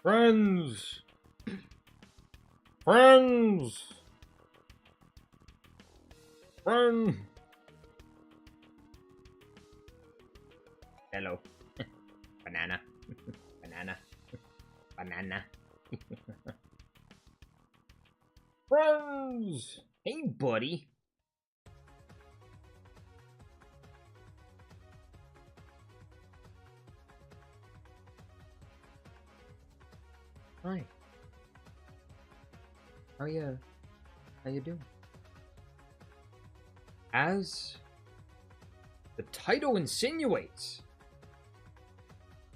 Friends! Friends! Friend! Hello. Banana. Banana. Banana. Friends! Hey, buddy. Hi. How you doing? As the title insinuates,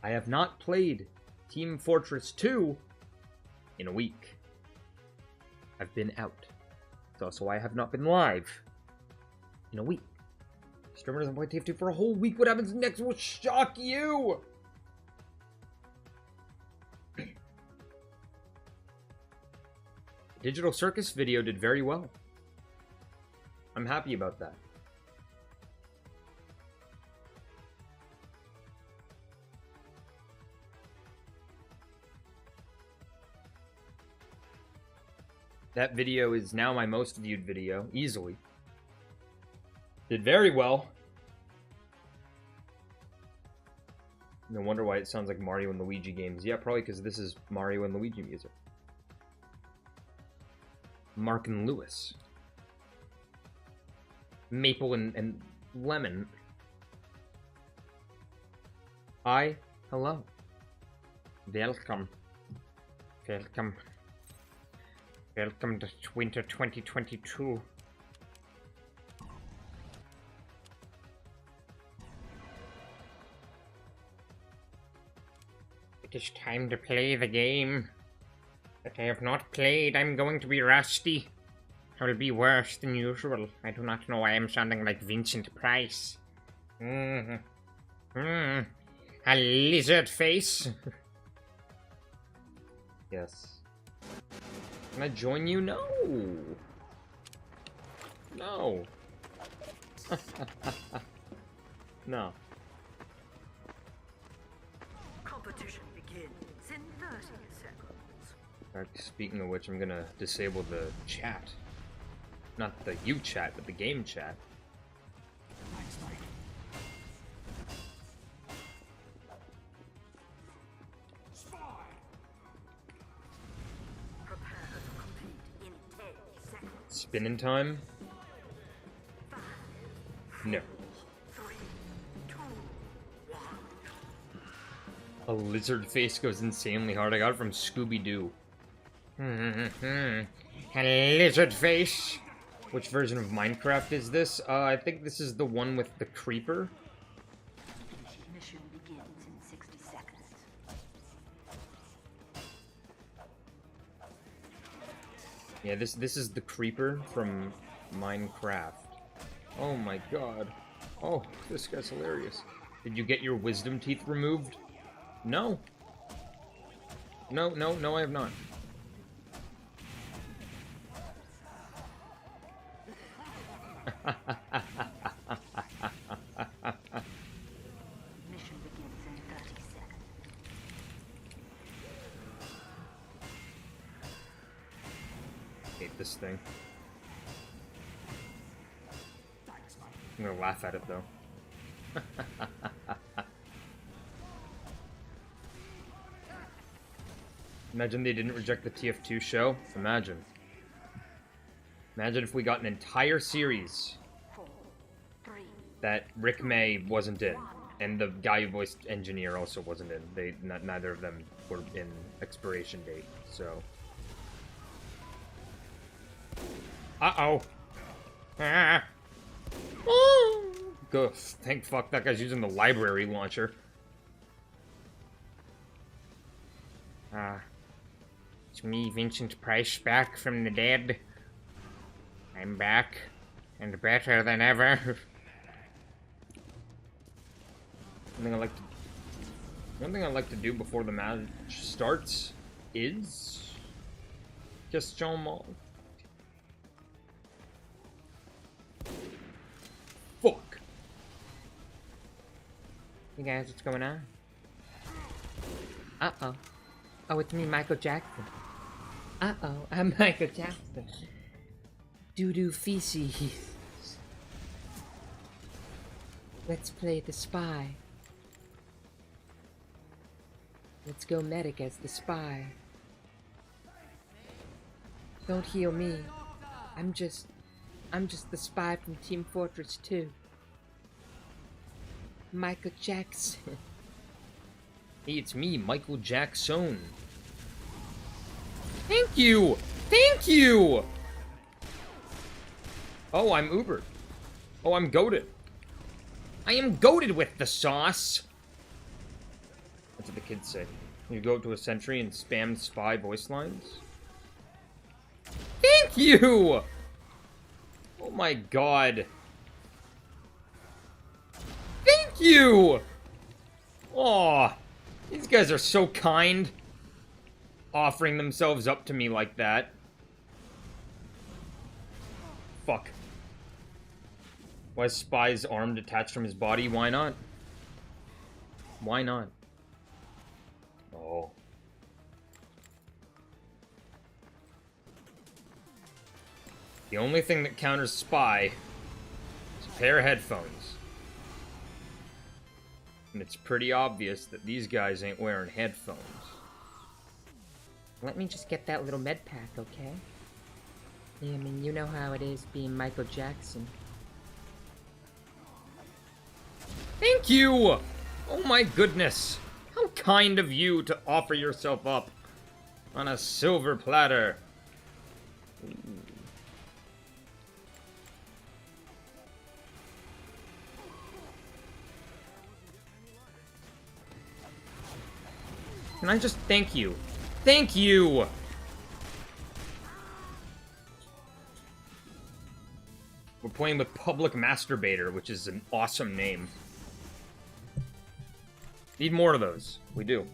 I have not played Team Fortress 2 in a week. I've been out. So I have not been live in a week. Streamer doesn't play TF2 for a whole week. What happens next will shock you! Digital Circus video did very well. I'm happy about that. That video is now my most viewed video, easily. Did very well. No wonder why it sounds like Mario and Luigi games. Yeah, probably because this is Mario and Luigi music. Mark and Lewis. Maple and lemon. Hi. Hello. Welcome. Welcome. Welcome to Winter 2022. It is time to play the game that I have not played. I'm going to be rusty. I will be worse than usual. I do not know why I'm sounding like Vincent Price. A lizard face. Yes. Can I join you? No. No. No. Competition begins in 30 seconds. Alright, speaking of which, I'm gonna disable the chat. Not the you chat, but the game chat. Prepare to compete in 10 seconds. Spinning time? No. 3, 2, 1. A lizard face goes insanely hard. I got it from Scooby-Doo. A lizard face? Which version of Minecraft is this? I think this is the one with the creeper. Mission begins in 60 seconds. Yeah, this is the creeper from Minecraft. Oh my god. Oh, this guy's hilarious. Did you get your wisdom teeth removed? No. No, I have not. Mission begins in 30 seconds. Hate this thing. I'm gonna laugh at it though. Imagine they didn't reject the TF2 show. Imagine. Imagine if we got an entire series 4, 3, that Rick May wasn't in, and the guy who voiced Engineer also wasn't in. Neither of them were in expiration date. So. Uh-oh. Ah. Go. Thank fuck that guy's using the library launcher. It's me, Vincent Price, back from the dead. I'm back, and better than ever. One thing I like to do before the match starts is question mark. Fuck. Hey guys, what's going on? Uh-oh. Oh, it's me, Michael Jackson. Uh-oh, I'm Michael Jackson. Doo-doo feces. Let's play the spy. Let's go medic as the spy. Don't heal me. I'm just the spy from Team Fortress 2. Michael Jackson. Hey, it's me, Michael Jackson. Thank you! Thank you! Oh, I'm Ubered. Oh, I'm goated. I am goated with the sauce. That's what the kids say. You go up to a sentry and spam spy voice lines. Thank you! Oh my god. Thank you! Aw, these guys are so kind. Offering themselves up to me like that. Fuck. Why is Spy's arm detached from his body? Why not? Why not? Oh. The only thing that counters Spy is a pair of headphones. And it's pretty obvious that these guys ain't wearing headphones. Let me just get that little med pack, okay? Yeah, I mean, you know how it is being Michael Jackson. Thank you! Oh my goodness. How kind of you to offer yourself up on a silver platter. Ooh. Can I just thank you? Thank you! We're playing with Public Masturbator, which is an awesome name. Need more of those. We do.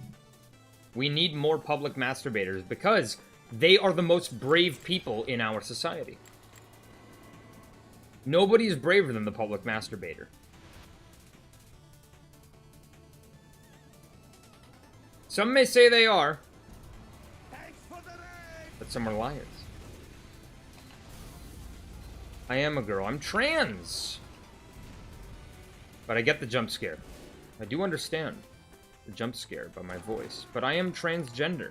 We need more Public Masturbators because they are the most brave people in our society. Nobody is braver than the Public Masturbator. Some may say they are, but some are liars. I am a girl. I'm trans! But I get the jump scare. I do understand the jump scare by my voice. But I am transgender.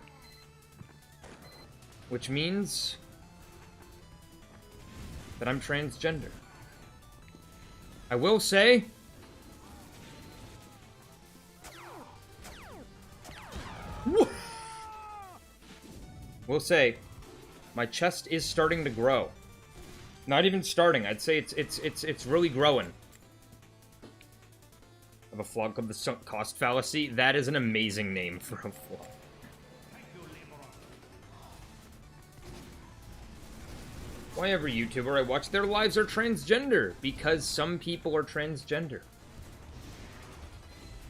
Which means that I'm transgender. I will say... Will say, my chest is starting to grow. Not even starting. I'd say it's really growing. I have a vlog called the Sunk Cost Fallacy. That is an amazing name for a vlog. Why every YouTuber I watch, their lives are transgender? Because some people are transgender.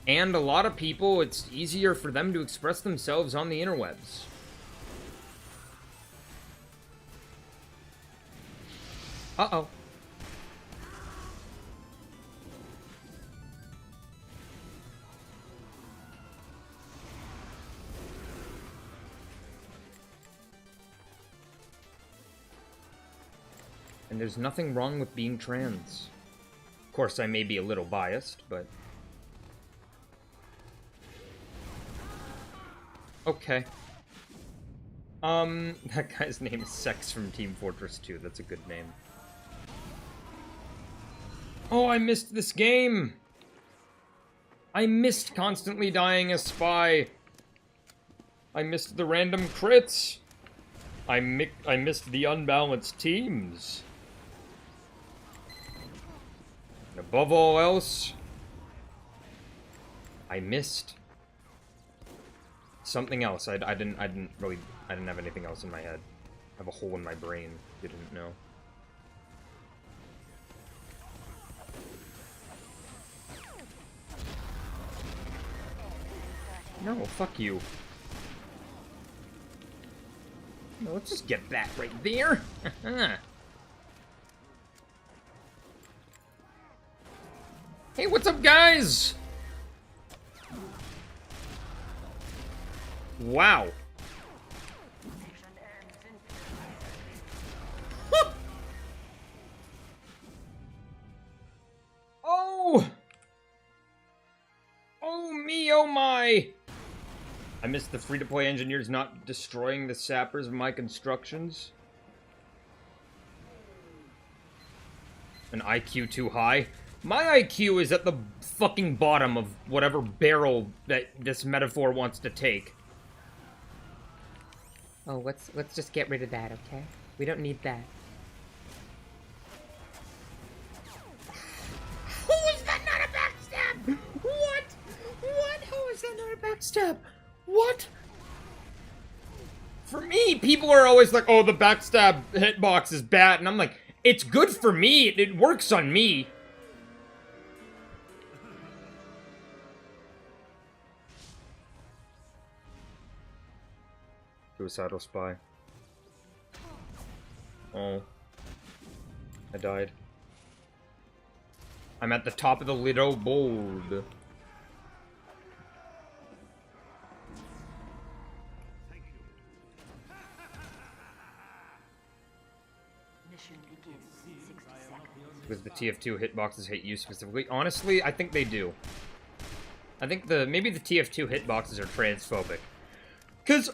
And a lot of people, it's easier for them to express themselves on the interwebs. Uh-oh. And there's nothing wrong with being trans. Of course, I may be a little biased, but... Okay. That guy's name is Sex from Team Fortress 2. That's a good name. Oh, I missed this game! I missed constantly dying as Spy. I missed the random crits. I missed the unbalanced teams. And above all else, I missed something else. I didn't have anything else in my head. I have a hole in my brain. You didn't know. No, fuck you. No, let's just get that right there. Hey, what's up, guys? Wow. I miss the free-to-play engineers not destroying the sappers of my constructions. An IQ too high? My IQ is at the fucking bottom of whatever barrel that this metaphor wants to take. Oh, let's just get rid of that, okay? We don't need that. How is that not a backstab? What? What? How is that not a backstab? What? For me, people are always like, oh, the backstab hitbox is bad. And I'm like, it's good for me. It works on me. Suicidal spy. Oh. I died. I'm at the top of the little board. Mission begins in 60 seconds. Because the TF2 hitboxes hate you specifically. Honestly, I think they do. I think maybe the TF2 hitboxes are transphobic. Because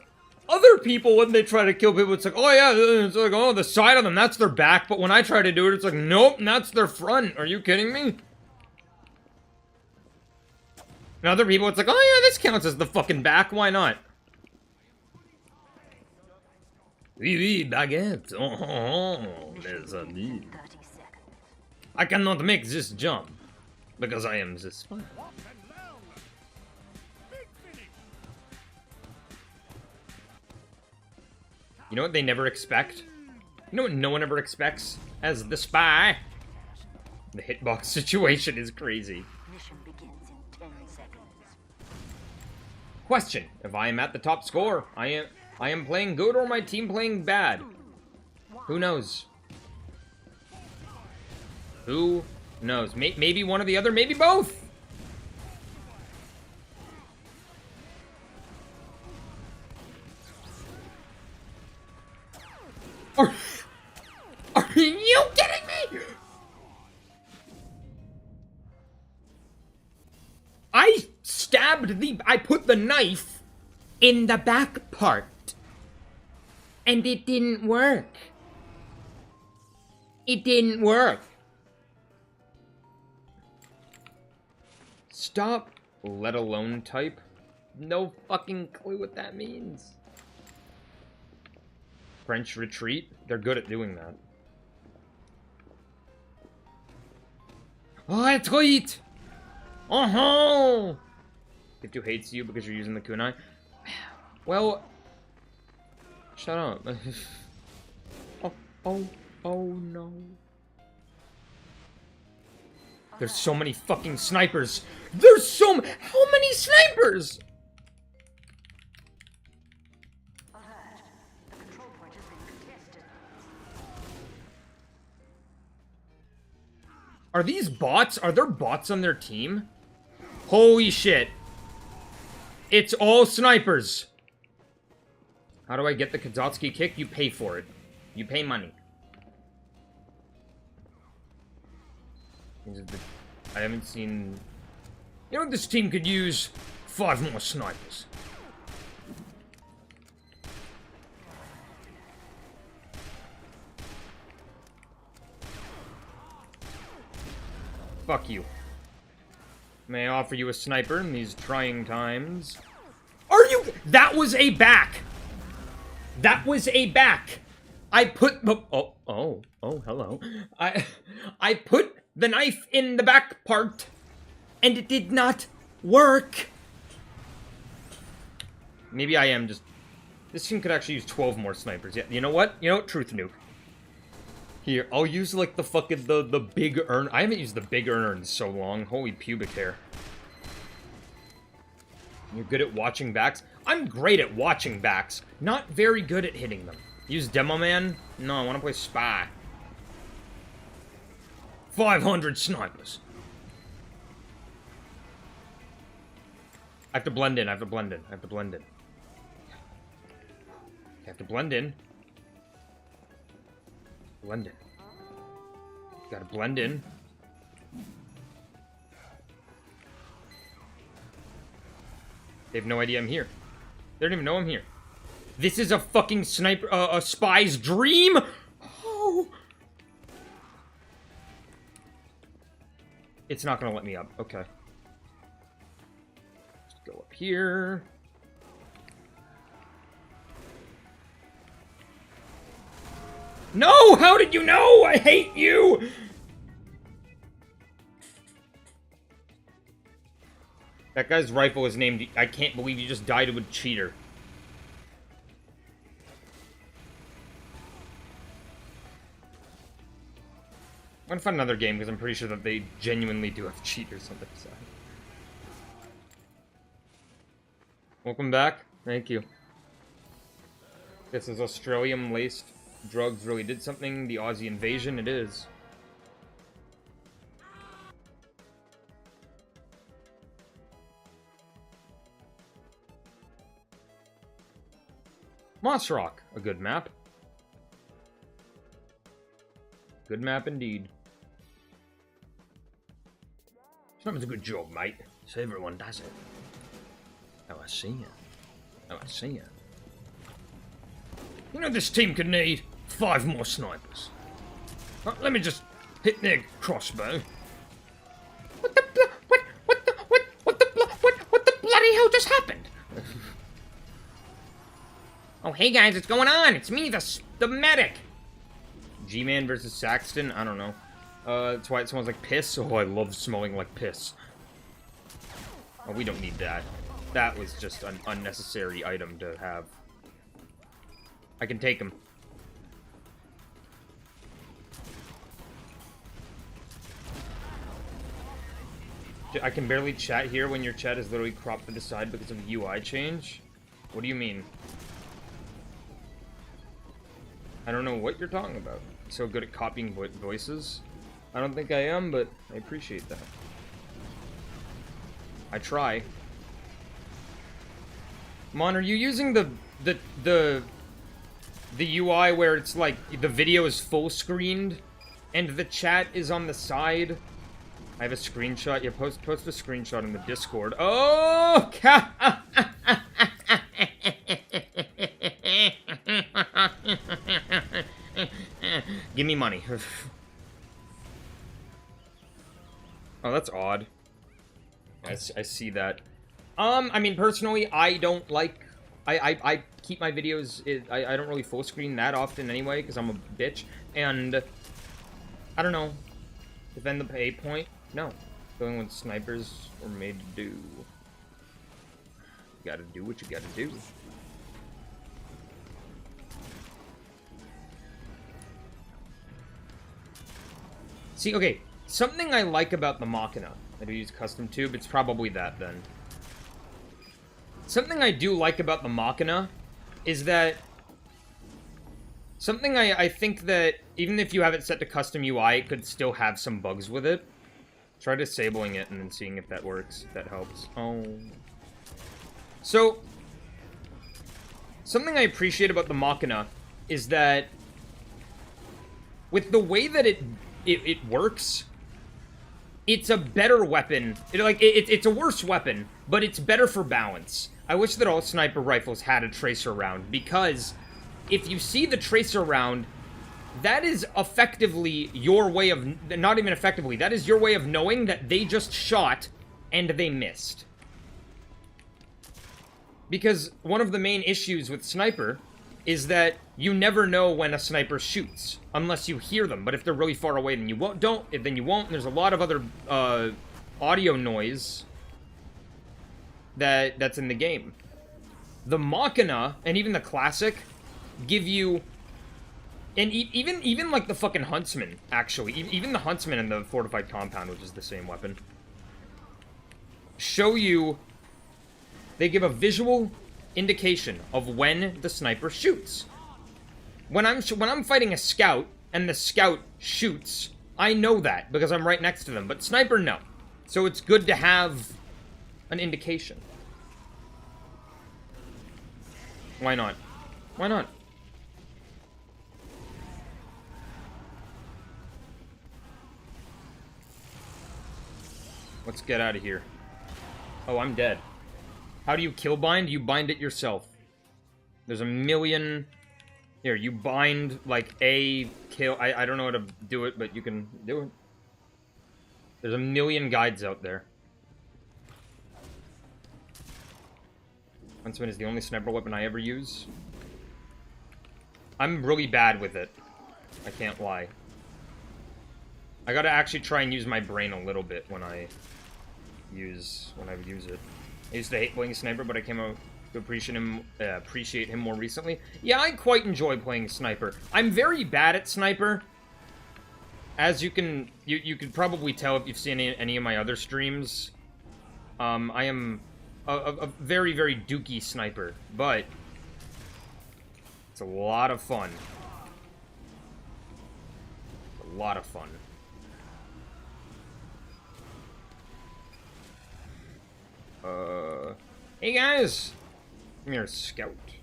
other people, when they try to kill people, it's like, oh yeah, it's like, oh, the side of them, that's their back. But when I try to do it, it's like, nope, that's their front. Are you kidding me? And other people, it's like, oh yeah, this counts as the fucking back. Why not? Oui, oui, baguette. Oh, there's a need. 30 seconds. I cannot make this jump because I am the spy. You know what they never expect? You know what no one ever expects as the spy? The hitbox situation is crazy. Mission begins in 10 seconds. Question: if I am at the top score, I am playing good or my team playing bad? Who knows? Who knows? Maybe one or the other, maybe both. Are you kidding me? I put the knife in the back part. And it didn't work. It didn't work. Stop, let alone type. No fucking clue what that means. French retreat? They're good at doing that. Oh, retreat! Uh-huh! TF2 hates you because you're using the kunai. Well, shut up. Oh no. There's so many fucking snipers. There's how many snipers? Alert. The control point has been contested. Are these bots? Are there bots on their team? Holy shit. It's all snipers. How do I get the Kazotsky kick? You pay for it. You pay money. I haven't seen... You know, this team could use 5 more snipers. Fuck you. May I offer you a sniper in these trying times? Are you... That was a back! That was a back! I put the... Oh, hello. I put the knife in the back part, and it did not work. Maybe I am just... This team could actually use 12 more snipers. Yeah, you know what? You know what? Truth nuke. Here, I'll use, like, the fucking, the big urn. I haven't used the big urn in so long. Holy pubic hair. You're good at watching backs? I'm great at watching backs. Not very good at hitting them. Use Demo Man? No, I want to play Spy. 500 snipers. I have to blend in, I have to blend in, I have to blend in. I have to blend in. Blend in. Gotta blend in. They have no idea I'm here. They don't even know I'm here. This is a fucking sniper, a spy's dream? Oh. It's not gonna let me up. Okay. Let's go up here. No! How did you know? I hate you! That guy's rifle is named... I can't believe you just died to a cheater. I'm gonna find another game, because I'm pretty sure that they genuinely do have cheaters on their side. Welcome back. Thank you. This is Australian-laced drugs really did something. The Aussie invasion, it is. Moss Rock, a good map. Good map indeed. Something's a good job, mate. So everyone does it. Oh, I see ya. Oh, I see ya. You know this team could need 5 more snipers. Let me just hit their crossbow. What the bloody hell just happened? Oh, hey guys, what's going on? It's me, the medic. G-Man versus Saxton? I don't know. That's why it smells like piss. Oh, I love smelling like piss. Oh, we don't need that. That was just an unnecessary item to have. I can take him. I can barely chat here when your chat is literally cropped to the side because of the UI change? What do you mean? I don't know what you're talking about. So good at copying voices. I don't think I am, but I appreciate that. I try. Mon, are you using the UI where it's like the video is full screened and the chat is on the side? I have a screenshot. Yeah, post a screenshot in the Discord. Oh! Give me money. Oh, that's odd. I see that. I mean, personally, I don't like... I keep my videos... I don't really full screen that often anyway, because I'm a bitch. And... I don't know. Defend the pay point? No. Going what snipers were made to do. You gotta do what you gotta do. See, okay, something I like about the Machina. I do use custom tube, it's probably that then. Something I do like about the Machina is that... Something I think that, even if you have it set to custom UI, it could still have some bugs with it. Try disabling it and then seeing if that works, if that helps. Oh. So, something I appreciate about the Machina is that with the way that it works, it's a better weapon. It's a worse weapon, but it's better for balance. I wish that all sniper rifles had a tracer round, because if you see the tracer round, that is effectively your way of... Not even effectively, that is your way of knowing that they just shot and they missed. Then one of the main issues with sniper is that you never know when a sniper shoots, unless you hear them. But if they're really far away, then you won't. Then you won't. And there's a lot of other audio noise that's in the game. The Machina and even the Classic give you, and even like the fucking Huntsman, actually, even the Huntsman and the Fortified Compound, which is the same weapon, show you. They give a visual indication of when the sniper shoots. When I'm fighting a scout and the scout shoots, I know that because I'm right next to them. But sniper, no. So it's good to have an indication. Why not? Why not? Let's get out of here. Oh, I'm dead. How do you kill bind? You bind it yourself. There's a million... Here, you bind, like, a kill... I don't know how to do it, but you can do it. There's a million guides out there. Huntsman is the only sniper weapon I ever use. I'm really bad with it. I can't lie. I gotta actually try and use my brain a little bit when I use it. I used to hate playing Sniper, but I came out to appreciate him more recently. Yeah, I quite enjoy playing Sniper. I'm very bad at Sniper. As you can probably tell if you've seen any of my other streams. I am a very, very dookie Sniper, but it's a lot of fun. A lot of fun. Hey guys! I'm your scout. If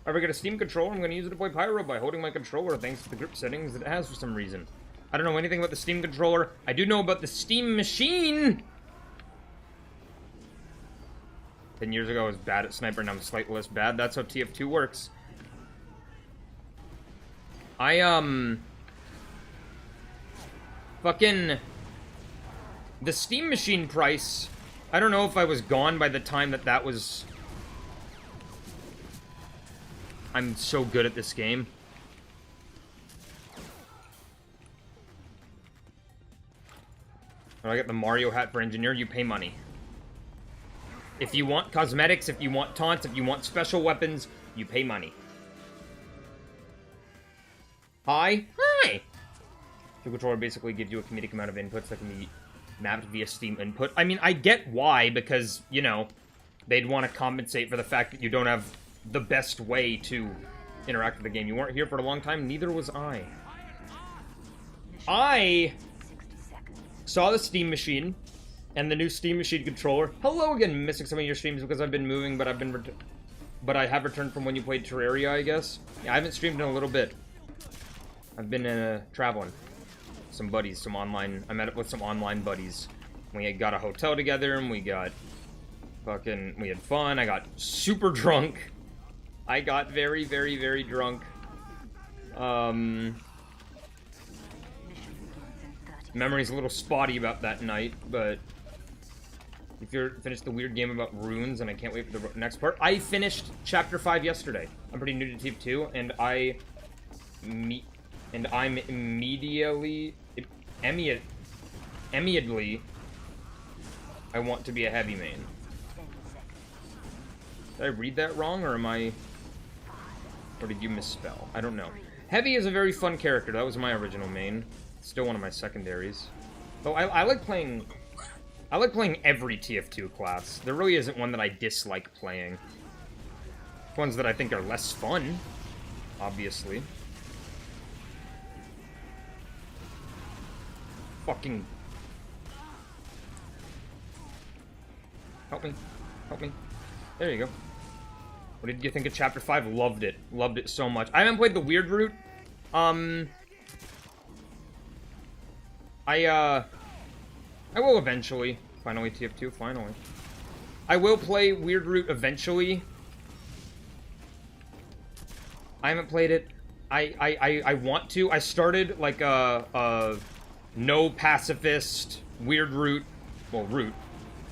I ever get a Steam controller, I'm gonna use it to play Pyro by holding my controller thanks to the grip settings that it has for some reason. I don't know anything about the Steam controller. I do know about the Steam machine! 10 years ago I was bad at Sniper and I'm slightly less bad. That's how TF2 works. Fucking... The Steam machine price... I don't know if I was gone by the time that was... I'm so good at this game. When I get the Mario hat for engineer, you pay money. If you want cosmetics, if you want taunts, if you want special weapons, you pay money. Hi? Hi! The controller basically gives you a comedic amount of inputs that can be mapped via Steam input. I mean, I get why, because, you know, they'd want to compensate for the fact that you don't have the best way to interact with the game. You weren't here for a long time, neither was I. I saw the Steam machine and the new Steam machine controller. Hello again, missing some of your streams because I've been moving, but but I have returned from when you played Terraria, I guess. Yeah, I haven't streamed in a little bit. I've been traveling. Some buddies, I met up with some online buddies. We had got a hotel together, and we had fun. I got super drunk. I got very, very, very drunk. Memory's a little spotty about that night, but if you're finished the weird game about runes, and I can't wait for the next part. I finished Chapter 5 yesterday. I'm pretty new to TF2, and I'm immediately, I want to be a heavy main. Did I read that wrong, or or did you misspell? I don't know. Heavy is a very fun character. That was my original main. Still one of my secondaries. Though I like playing every TF2 class. There really isn't one that I dislike playing. Ones that I think are less fun, obviously. Fucking... Help me. Help me. There you go. What did you think of Chapter 5? Loved it. Loved it so much. I haven't played the weird route. I will eventually. Finally, TF2, finally. I will play weird route eventually. I haven't played it. I want to. I started, like, a no pacifist weird route,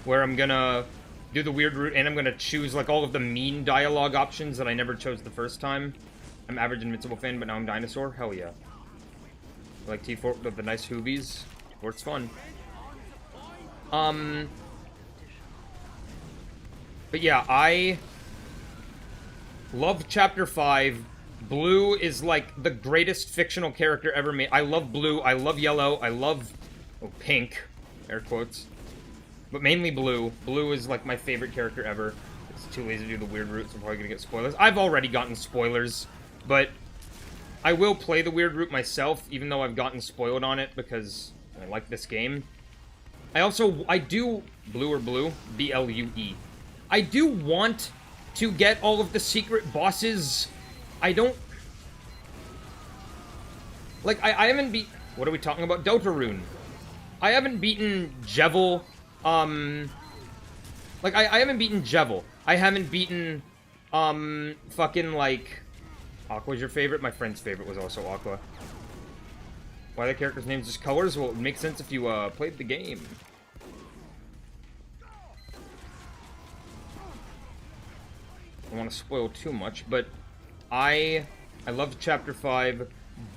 where I'm gonna do the weird route and I'm gonna choose like all of the mean dialogue options that I never chose the first time. I'm average Invincible fan, but now I'm dinosaur. Hell yeah. I like T4 with the nice hoovies. T4's fun. But yeah, I love Chapter 5. Blue is like the greatest fictional character ever made. I love Blue, I love Yellow, I love Pink, air quotes. But mainly Blue. Blue is like my favorite character ever. It's too lazy to do the weird route, so I'm probably gonna get spoilers. I've already gotten spoilers, but I will play the weird route myself, even though I've gotten spoiled on it because I like this game. I do Blue or Blue, B-L-U-E. I do want to get all of the secret bosses. I don't... Like, I haven't beat... What are we talking about? Deltarune. I haven't beaten Jevil. Like, I haven't beaten Jevil. I haven't beaten Fucking, like... Aqua's your favorite? My friend's favorite was also Aqua. Why the character's name's just colors? Well, it makes sense if you, played the game. I don't want to spoil too much, but I loved Chapter 5.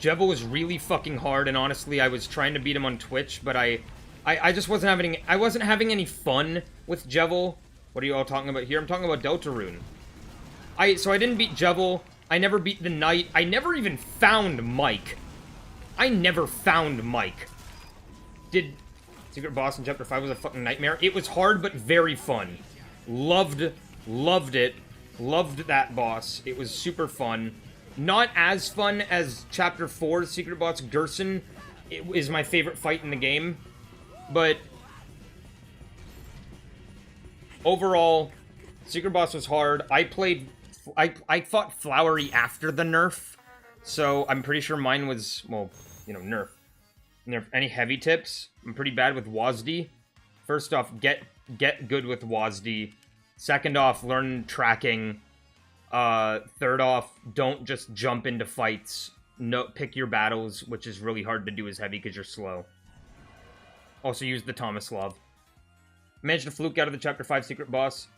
Jevil was really fucking hard, and honestly, I was trying to beat him on Twitch, but I just wasn't having any fun with Jevil. What are you all talking about here? I'm talking about Deltarune. So I didn't beat Jevil. I never beat the Knight. I never even found Mike. I never found Mike. Did Secret Boss in Chapter 5 was a fucking nightmare. It was hard, but very fun. Loved it. Loved that boss. It was super fun. Not as fun as Chapter 4's Secret Boss Gerson. It is my favorite fight in the game. But overall, Secret Boss was hard. I fought Flowery after the nerf. So I'm pretty sure mine was, well, you know, nerf. Any heavy tips? I'm pretty bad with WASD. First off, get good with WASD. Second off, learn tracking. Third off, don't just jump into fights. No, pick your battles, which is really hard to do as heavy because you're slow. Also use the Tomislav. Managed to fluke out of the Chapter 5 secret boss.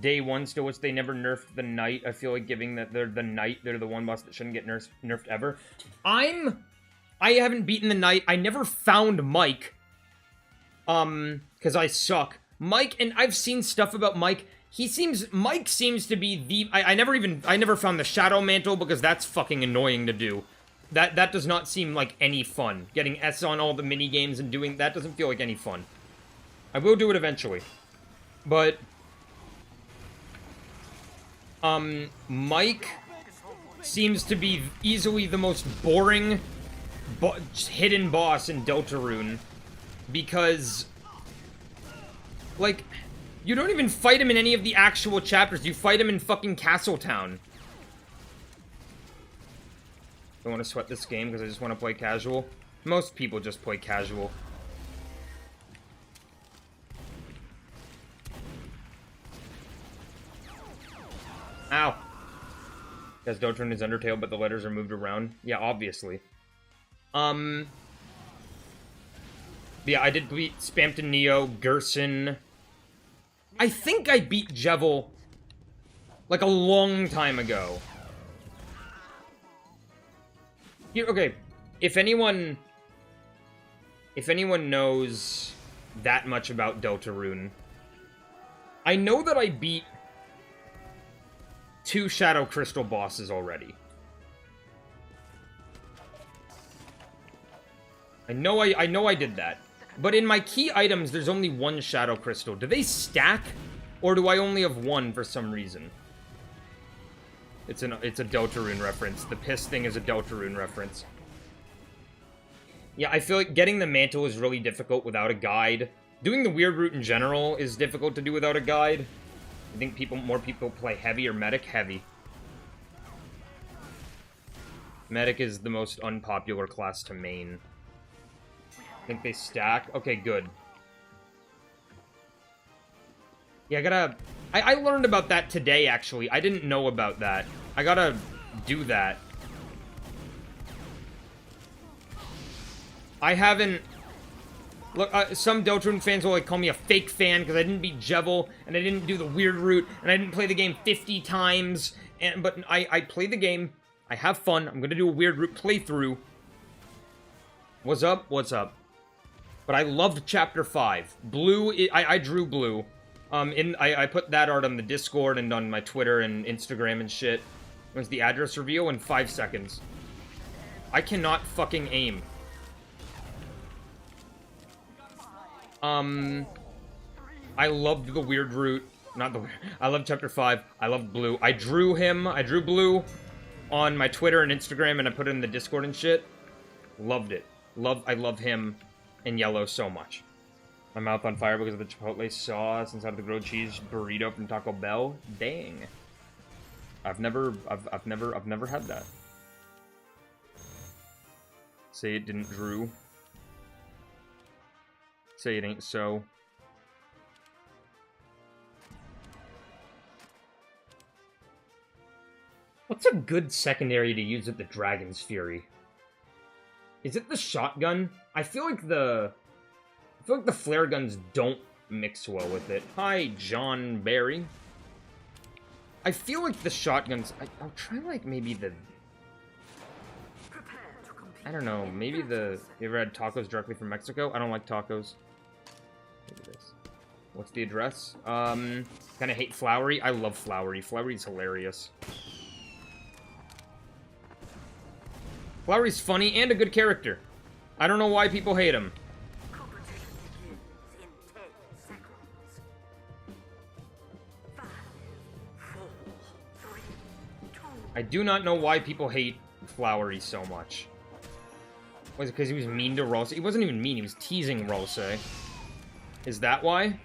Day 1 still wish they never nerfed the Knight. I feel like giving that they're the Knight, they're the one boss that shouldn't get nerfed ever. I haven't beaten the Knight. I never found Mike. Because I suck. Mike, and I've seen stuff about Mike. Mike seems to be the... I never found the Shadow Mantle because that's fucking annoying to do. That does not seem like any fun. Getting S on all the mini games and doing... That doesn't feel like any fun. I will do it eventually. But... Mike seems to be easily the most boring hidden boss in Deltarune. Because... like... you don't even fight him in any of the actual chapters. You fight him in fucking Castletown. Don't want to sweat this game because I just want to play casual. Most people just play casual. Ow. Guys, don't turn his Undertale, but the letters are moved around. Yeah, obviously. Yeah, I did beat Spamton Neo, Gerson. I think I beat Jevil like a long time ago. Here, okay, if anyone knows that much about Deltarune, I know that I beat 2 Shadow Crystal bosses already. I know I did that. But in my key items, there's only 1 Shadow Crystal. Do they stack? Or do I only have 1 for some reason? It's a Deltarune reference. The piss thing is a Deltarune reference. Yeah, I feel like getting the mantle is really difficult without a guide. Doing the weird route in general is difficult to do without a guide. I think more people play heavy or medic. Heavy. Medic is the most unpopular class to main. I think they stack. Okay, good. Yeah, I learned about that today, actually. I didn't know about that. I gotta do that. I haven't... Look, some Deltarune fans will, like, call me a fake fan because I didn't beat Jevil, and I didn't do the weird route, and I didn't play the game 50 times, but I played the game. I have fun. I'm gonna do a weird route playthrough. What's up? What's up? But I loved Chapter 5. Blue, I drew Blue. I put that art on the Discord and on my Twitter and Instagram and shit. It was the address reveal in 5 seconds. I cannot fucking aim. I loved the weird route. I love Chapter 5. I loved Blue. I drew Blue on my Twitter and Instagram, and I put it in the Discord and shit. Loved it. I love him and Yellow so much. My mouth on fire because of the chipotle sauce inside of the grilled cheese burrito from Taco Bell. Dang. I've never had that. Say it didn't Drew. Say it ain't so. What's a good secondary to use with the Dragon's Fury? Is it the shotgun? I feel like the flare guns don't mix well with it. Hi, John Barry. I feel like the shotguns... I'll try, like, maybe the... I don't know, maybe the... You ever had tacos directly from Mexico? I don't like tacos. Maybe this. What's the address? Kinda hate Flowery. I love Flowery. Flowery's hilarious. Flowery's funny and a good character. I don't know why people hate him. I do not know why people hate Flowery so much. Was it because he was mean to Ralsei? He wasn't even mean, he was teasing Ralsei. Is that why?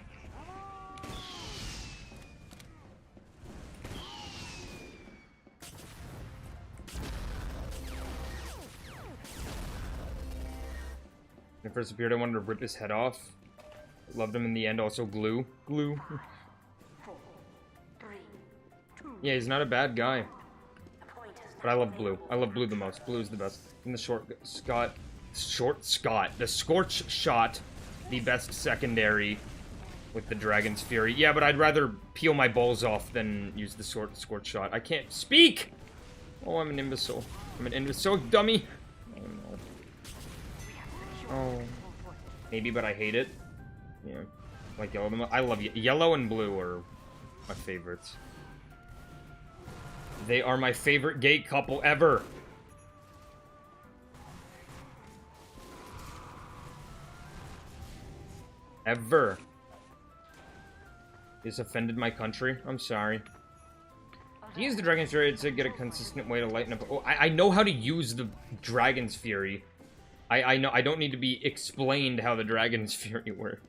When he first appeared, I wanted to rip his head off. Loved him in the end, also Glue. Glue. Yeah, he's not a bad guy. But I love Blue. I love Blue the most. Blue is the best. And the the Scorch Shot, the best secondary with the Dragon's Fury. Yeah, but I'd rather peel my balls off than use the Scorch Shot. I can't speak! Oh, I'm an imbecile. I'm an imbecile dummy. Oh, no. Oh. Maybe, but I hate it. Yeah. Like yellow the most. I love yellow and blue are my favorites. They are my favorite gay couple ever. Ever. This offended my country. I'm sorry. To use the Dragon's Fury to get a consistent way to lighten up. Oh, I know how to use the Dragon's Fury. I know. I don't need to be explained how the Dragon's Fury works.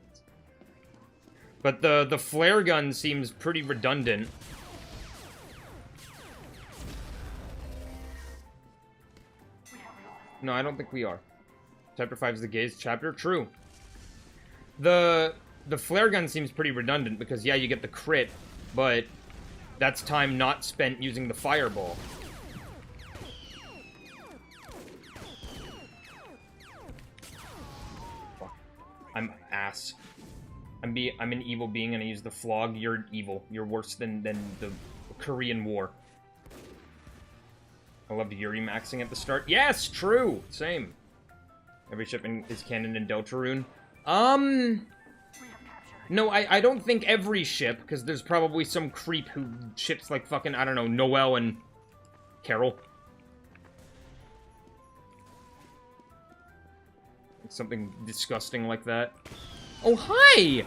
But the flare gun seems pretty redundant. No, I don't think we are. Chapter 5 is the gays chapter. True. The flare gun seems pretty redundant because, yeah, you get the crit, but that's time not spent using the fireball. Fuck. I'm ass. I'm an evil being and I use the flog. You're evil. You're worse than the Korean War. I loved Yuri maxing at the start. Yes, true. Same. Every ship is canon in Deltarune. No, I don't think every ship, because there's probably some creep who ships like fucking, I don't know, Noelle and Carol. Something disgusting like that. Oh, hi!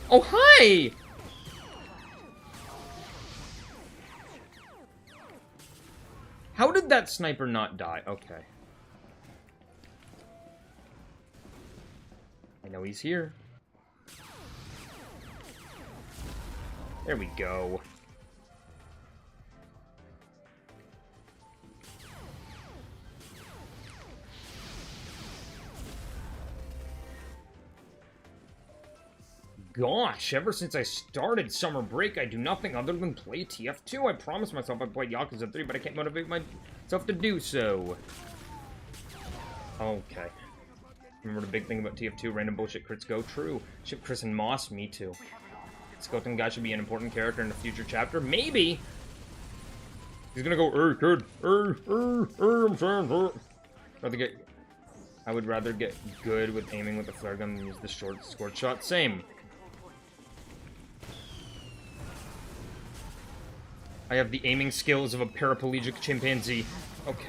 Oh, hi! How did that sniper not die? Okay. I know he's here. There we go. Gosh, ever since I started summer break, I do nothing other than play TF2. I promised myself I'd play Yakuza 3, but I can't motivate myself to do so. Okay. Remember the big thing about TF2? Random bullshit crits go true. Ship Chris and Moss, me too. Skeleton guy should be an important character in a future chapter. Maybe! He's gonna go, kid, I'm saying, I would rather get good with aiming with the flare gun than use the scorch shot. Same. I have the aiming skills of a paraplegic chimpanzee. Okay.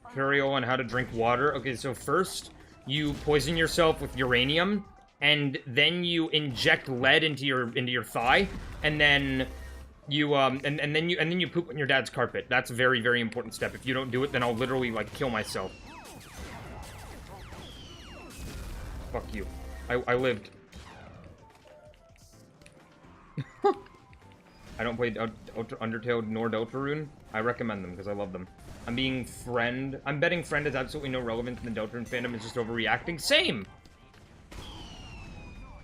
Tutorial on how to drink water. Okay, so first, you poison yourself with uranium, and then you inject lead into your thigh, and then you and then you poop on your dad's carpet. That's a very, very important step. If you don't do it, then I'll literally like kill myself. Fuck you. I lived. I don't play Undertale nor Deltarune. I recommend them because I love them. I'm betting Friend has absolutely no relevance in the Deltarune fandom. It's just overreacting. Same!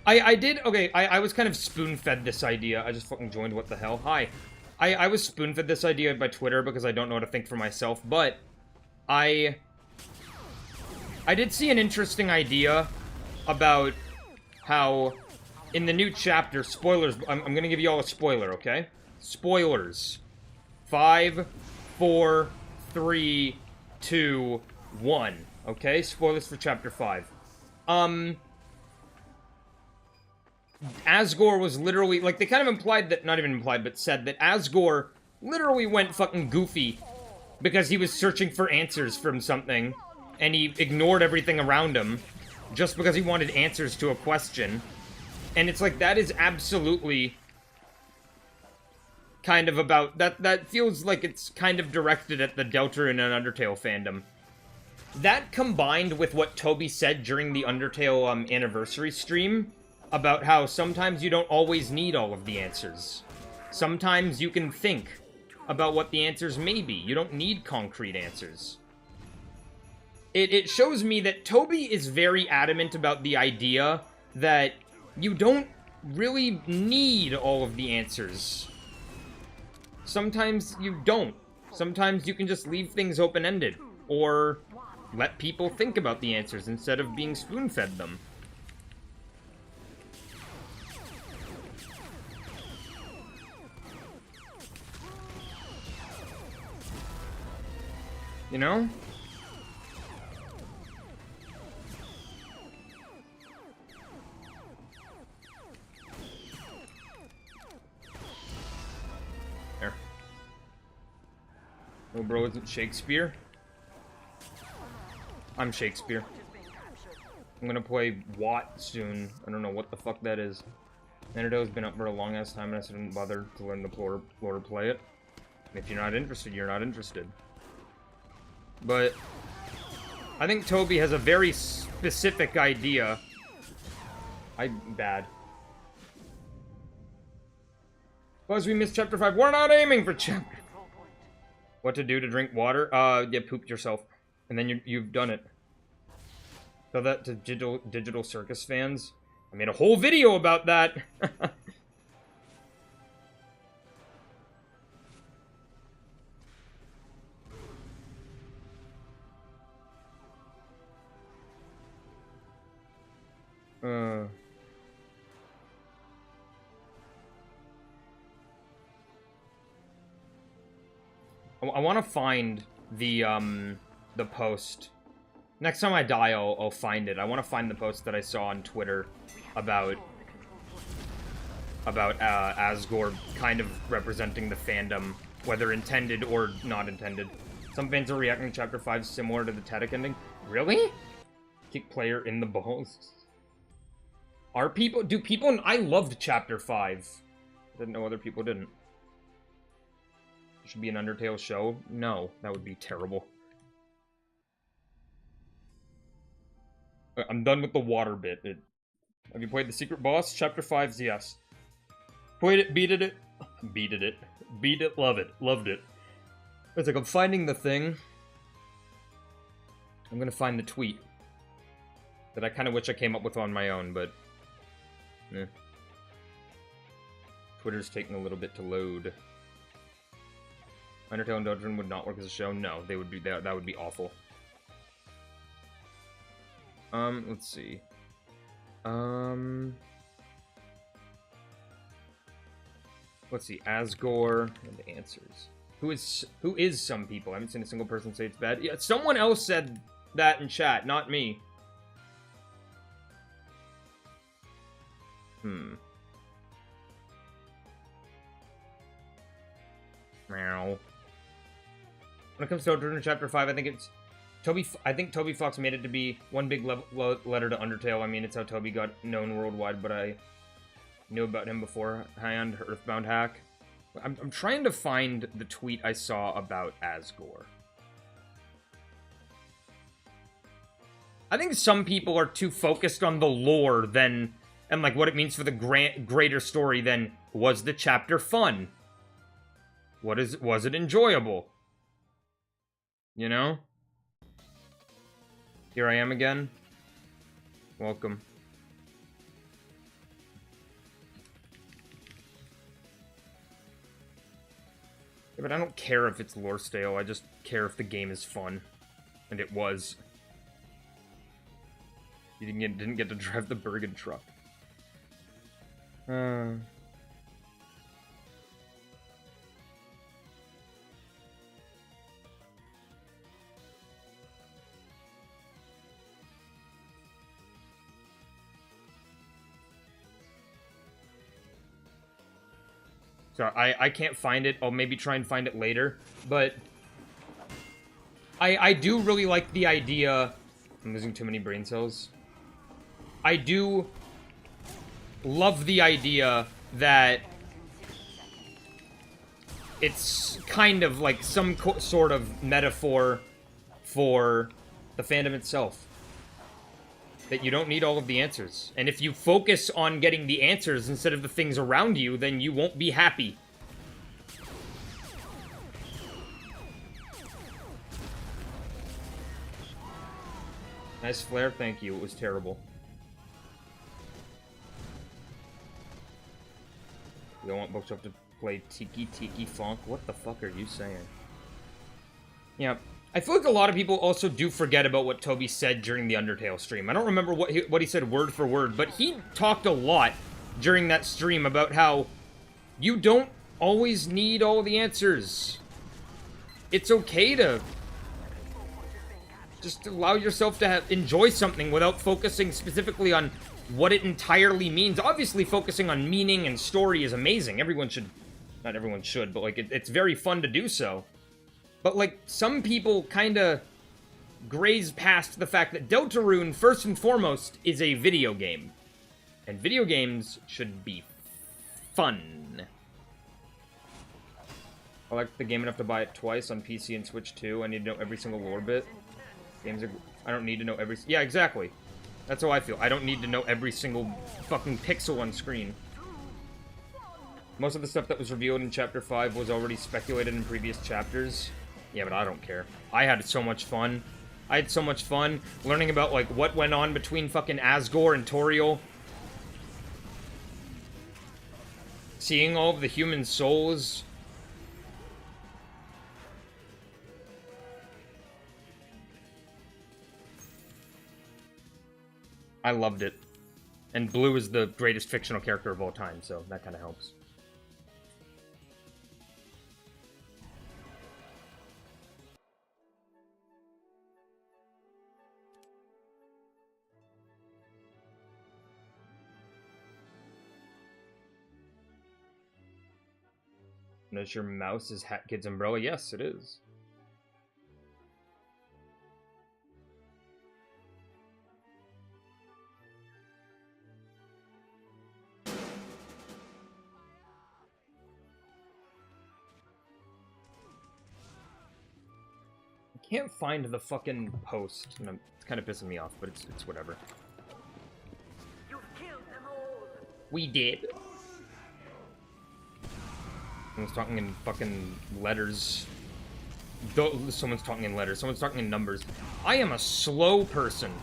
I did, okay, I was kind of spoon-fed this idea. I just fucking joined, what the hell? Hi. I was spoon-fed this idea by Twitter because I don't know how to think for myself, but I did see an interesting idea about how in the new chapter, spoilers, I'm gonna give you all a spoiler, okay? Spoilers. 5, 4, 3, 2, 1. Okay? Spoilers for chapter 5. Asgore was literally, like, they kind of implied that, not even implied, but said that Asgore literally went fucking goofy because he was searching for answers from something, and he ignored everything around him just because he wanted answers to a question. And it's like, that is absolutely kind of about, that feels like it's kind of directed at the Deltarune and Undertale fandom. That combined with what Toby said during the Undertale anniversary stream, about how sometimes you don't always need all of the answers. Sometimes you can think about what the answers may be. You don't need concrete answers. It shows me that Toby is very adamant about the idea that you don't really need all of the answers. Sometimes you don't. Sometimes you can just leave things open-ended, or let people think about the answers instead of being spoon-fed them. You know? There. No, bro, isn't Shakespeare? I'm Shakespeare. I'm gonna play Watt soon. I don't know what the fuck that is. Nando's been up for a long ass time and I didn't bother to learn the lore to play it. And if you're not interested, you're not interested. But I think Toby has a very specific idea. Bad. Because we missed chapter 5. We're not aiming for chapter. What to do to drink water? Yeah, poop yourself. And then you've done it. Tell that to Digital Circus fans. I made a whole video about that. I want to find the post. Next time I die, I'll find it. I want to find the post that I saw on Twitter about Asgore kind of representing the fandom, whether intended or not intended. Some fans are reacting to Chapter 5 similar to the Tedic ending. Really? Kick player in the balls. Do people... I loved Chapter 5. I didn't know other people didn't. It should be an Undertale show? No, that would be terrible. I'm done with the water bit. Have you played the secret boss? Chapter 5's yes. Played it, beated it. Beated it. Beat it, love it. Loved it. It's like I'm finding the thing. I'm gonna find the tweet. That I kind of wish I came up with on my own, but... eh. Twitter's taking a little bit to load. Undertale and Deltarune would not work as a show? No, they would be that would be awful. Let's see. Let's see. Asgore and the answers. Who is some people? I haven't seen a single person say it's bad. Yeah, someone else said that in chat, not me. Meow. When it comes to Deltarune Chapter 5, I think it's I think Toby Fox made it to be one big letter to Undertale. I mean, it's how Toby got known worldwide, but I knew about him beforehand. Earthbound hack. I'm trying to find the tweet I saw about Asgore. I think some people are too focused on the lore and like what it means for the greater story than was the chapter fun? Was it enjoyable? You know? Here I am again. Welcome. But I don't care if it's lore stale, I just care if the game is fun. And it was. You didn't get to drive the Bergen truck. So I can't find it. I'll maybe try and find it later. But I do really like the idea. I'm losing too many brain cells. I do love the idea that it's kind of like some sort of metaphor for the fandom itself. That you don't need all of the answers. And if you focus on getting the answers instead of the things around you, then you won't be happy. Nice flare, thank you. It was terrible. You don't want Bookshelf to play Tiki Tiki Funk? What the fuck are you saying? Yeah. I feel like a lot of people also do forget about what Toby said during the Undertale stream. I don't remember what he said word for word, but he talked a lot during that stream about how you don't always need all the answers. It's okay to just allow yourself to enjoy something without focusing specifically on what it entirely means. Obviously, focusing on meaning and story is amazing. Everyone should... Not everyone should, but, like, it's very fun to do so. But, like, some people kind of graze past the fact that Deltarune, first and foremost, is a video game. And video games should be fun. I like the game enough to buy it twice on PC and Switch too. I need to know every single lore bit. Games are... I don't need to know every... Yeah, exactly. That's how I feel. I don't need to know every single fucking pixel on screen. Most of the stuff that was revealed in Chapter 5 was already speculated in previous chapters. Yeah, but I don't care. I had so much fun. I had so much fun learning about, like, what went on between fucking Asgore and Toriel. Seeing all of the human souls. I loved it. And Blue is the greatest fictional character of all time, so that kind of helps. Is your mouse is Hat Kid's umbrella? Yes, it is. I can't find the fucking post, and it's kind of pissing me off, but it's whatever. You've killed them all. We did. Someone's talking in fucking letters. Someone's talking in letters. Someone's talking in numbers. I am a slow person.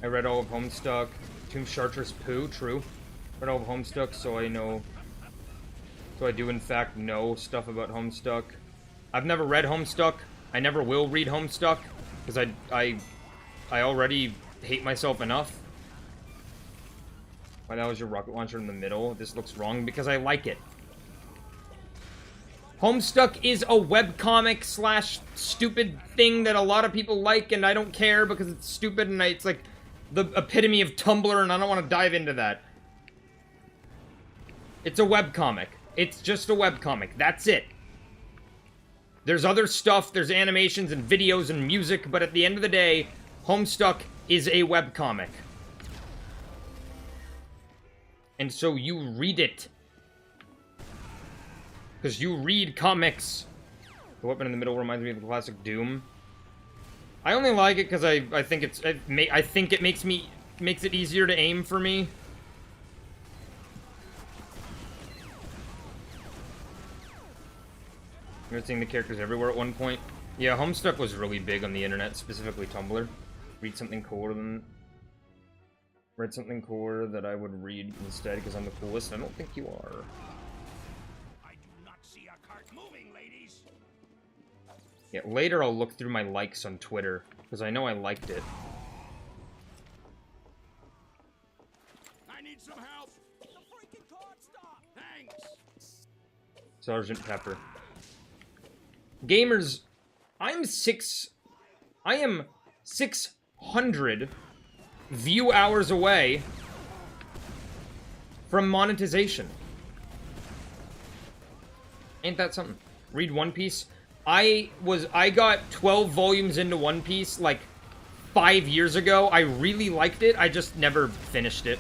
I read all of Homestuck. Tomb Chartres Poo, true. Read all of Homestuck, so I know... So I do, in fact, know stuff about Homestuck. I've never read Homestuck. I never will read Homestuck. Because I already hate myself enough. Why, that was your rocket launcher in the middle? This looks wrong because I like it. Homestuck is a webcomic slash stupid thing that a lot of people like, and I don't care because it's stupid and it's like the epitome of Tumblr, and I don't want to dive into that. It's a webcomic. It's just a webcomic. That's it. There's other stuff, there's animations and videos and music, but at the end of the day, Homestuck is a webcomic. And so you read it. Because you read comics. The weapon in the middle reminds me of the classic Doom. I only like it because I think it makes it easier to aim for me. You're seeing the characters everywhere at one point. Yeah, Homestuck was really big on the internet, specifically Tumblr. Read something cooler than... Read something cooler that I would read instead because I'm the coolest. I don't think you are. I do not see a cart moving, ladies. Yeah, later I'll look through my likes on Twitter because I know I liked it. I need some help. The freaking cart stopped. Thanks. Sergeant Pepper. Gamers, I am 600 view hours away from monetization. Ain't that something? Read One Piece. I got 12 volumes into One Piece like 5 years ago. I really liked it. I just never finished it.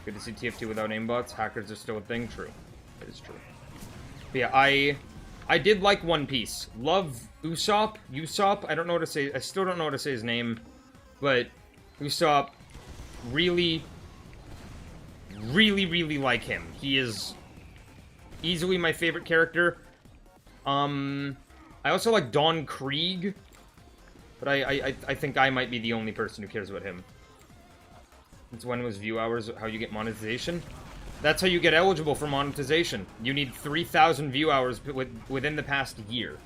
Good to see TF2 without aimbots. Hackers are still a thing. True. It is true. But yeah, I did like One Piece. Love Usopp. I don't know what to say. I still don't know how to say his name. But Usopp, really like him. He is easily my favorite character. I also like Don Krieg. But I think I might be the only person who cares about him. It's when it was view hours, how you get monetization. That's how you get eligible for monetization. You need 3,000 view hours within the past year.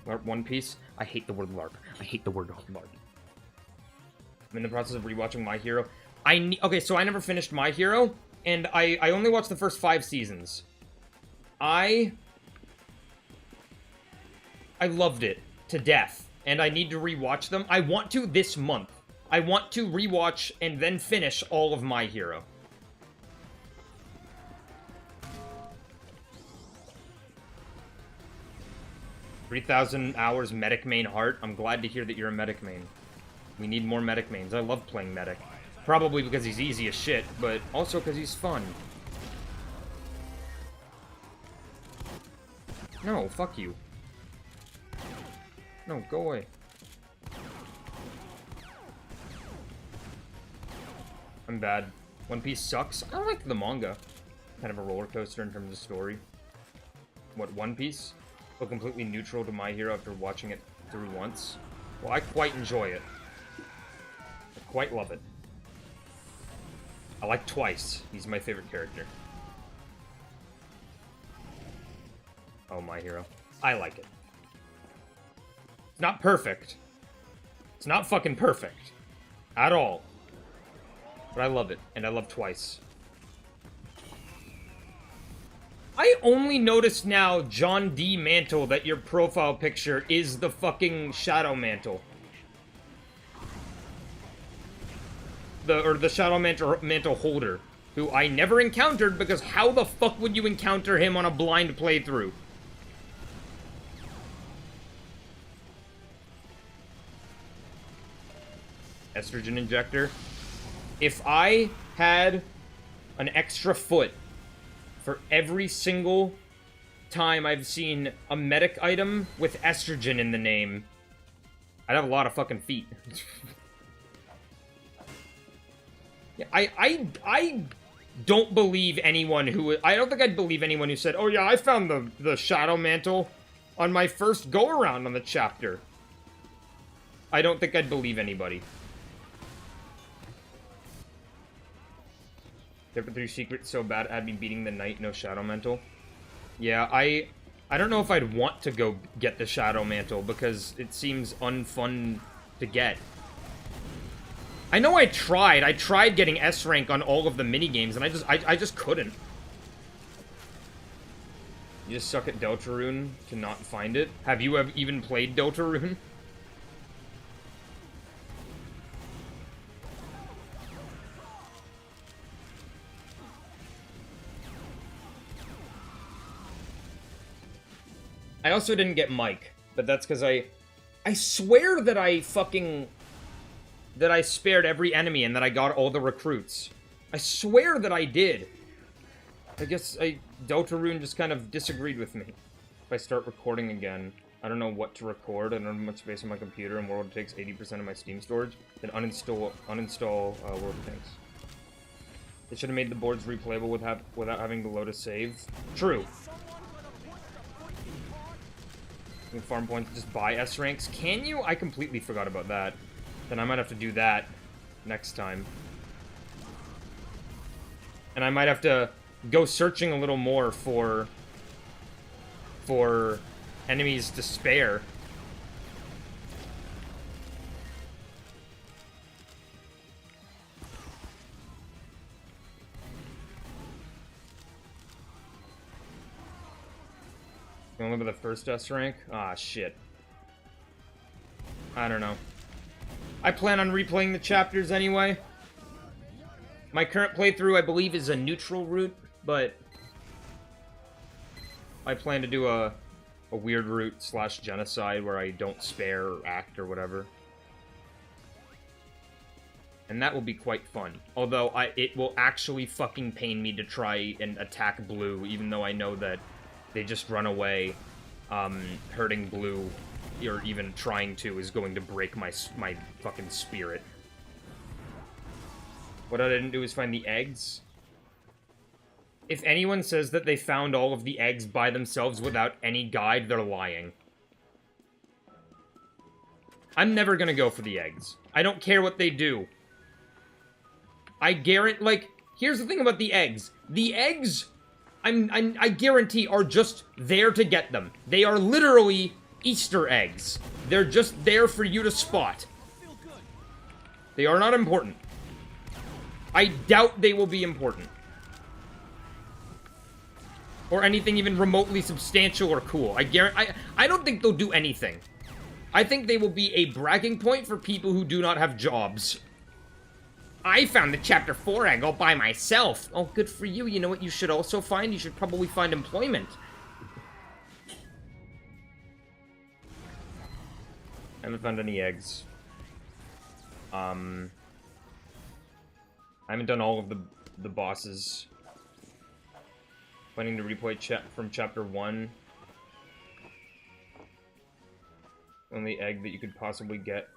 LARP One Piece. I hate the word LARP. I hate the word LARP. I'm in the process of rewatching My Hero. Okay, so I never finished My Hero, and I only watched the first 5 seasons. I loved it to death, and I need to rewatch them. I want to this month. I want to rewatch and then finish all of My Hero. $3,000 hours medic main heart. I'm glad to hear that you're a medic main. We need more medic mains. I love playing medic. Probably because he's easy as shit, but also because he's fun. No, fuck you. No, go away. I'm bad. One Piece sucks. I like the manga. Kind of a roller coaster in terms of story. What, One Piece? Feel completely neutral to My Hero after watching it through once. Well, I quite enjoy it. I quite love it. I like Twice. He's my favorite character. Oh, My Hero. I like it. It's not perfect. It's not fucking perfect. At all. But I love it. And I love Twice. I only noticed now, John D. Mantle, that your profile picture is the fucking Shadow Mantle. The Shadow Mantle holder, who I never encountered because how the fuck would you encounter him on a blind playthrough? Estrogen injector. If I had an extra foot for every single time I've seen a medic item with estrogen in the name, I'd have a lot of fucking feet. Yeah, I don't believe anyone who... I don't think I'd believe anyone who said, oh yeah, I found the Shadow Mantle on my first go-around on the chapter. I don't think I'd believe anybody. TF3 secret so bad it had me beating the knight, no Shadow Mantle. Yeah, I don't know if I'd want to go get the Shadow Mantle because it seems unfun to get. I know I tried getting S rank on all of the minigames, and I just couldn't. You just suck at Deltarune to not find it? Have you even played Deltarune? I also didn't get Mike, but that's because I swear that I spared every enemy and that I got all the recruits. I swear that I did. I guess Deltarune just kind of disagreed with me. If I start recording again, I don't know what to record. I don't have much space on my computer, and World takes 80% of my Steam storage. Then uninstall World of Tanks. They should have made the boards replayable without having to load a save. True. You can farm points, just buy S ranks. Can you? I completely forgot about that. Then I might have to do that next time. And I might have to go searching a little more for enemies to spare. You only with the first S rank? Ah, shit. I don't know. I plan on replaying the chapters anyway. My current playthrough, I believe, is a neutral route, but I plan to do a weird route / genocide where I don't spare or act or whatever. And that will be quite fun. Although, it will actually fucking pain me to try and attack blue, even though I know that they just run away. Hurting blue, or even trying to, is going to break my fucking spirit. What I didn't do is find the eggs. If anyone says that they found all of the eggs by themselves without any guide, they're lying. I'm never gonna go for the eggs. I don't care what they do. I guarantee, like, here's the thing about the eggs. The eggs, I guarantee, are just there to get them. They are literally Easter eggs. They're just there for you to spot. They are not important. I doubt they will be important. Or anything even remotely substantial or cool. I don't think they'll do anything. I think they will be a bragging point for people who do not have jobs. I found the Chapter 4 egg all by myself. Oh, good for you. You know what you should also find? You should probably find employment. I haven't found any eggs. I haven't done all of the bosses. Planning to replay from Chapter 1. Only egg that you could possibly get.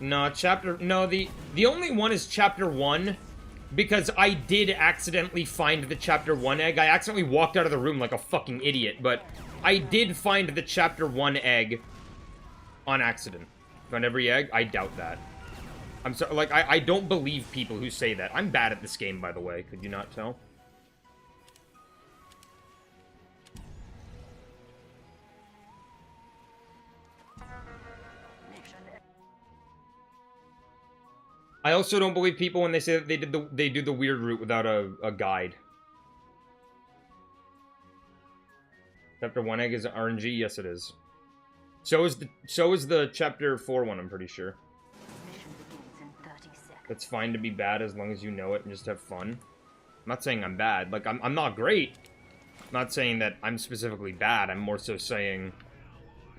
No, the only one is Chapter 1, because I did accidentally find the Chapter 1 egg. I accidentally walked out of the room like a fucking idiot, but I did find the Chapter 1 egg on accident. Found every egg? I doubt that. I'm sorry, like, I don't believe people who say that. I'm bad at this game, by the way. Could you not tell? I also don't believe people when they say that they do the weird route without a guide. Chapter 1 egg is RNG? Yes, it is. So is the Chapter 4 one, I'm pretty sure. Mission begins in 30 seconds. It's fine to be bad as long as you know it and just have fun. I'm not saying I'm bad. Like, I'm not great. I'm not saying that I'm specifically bad. I'm more so saying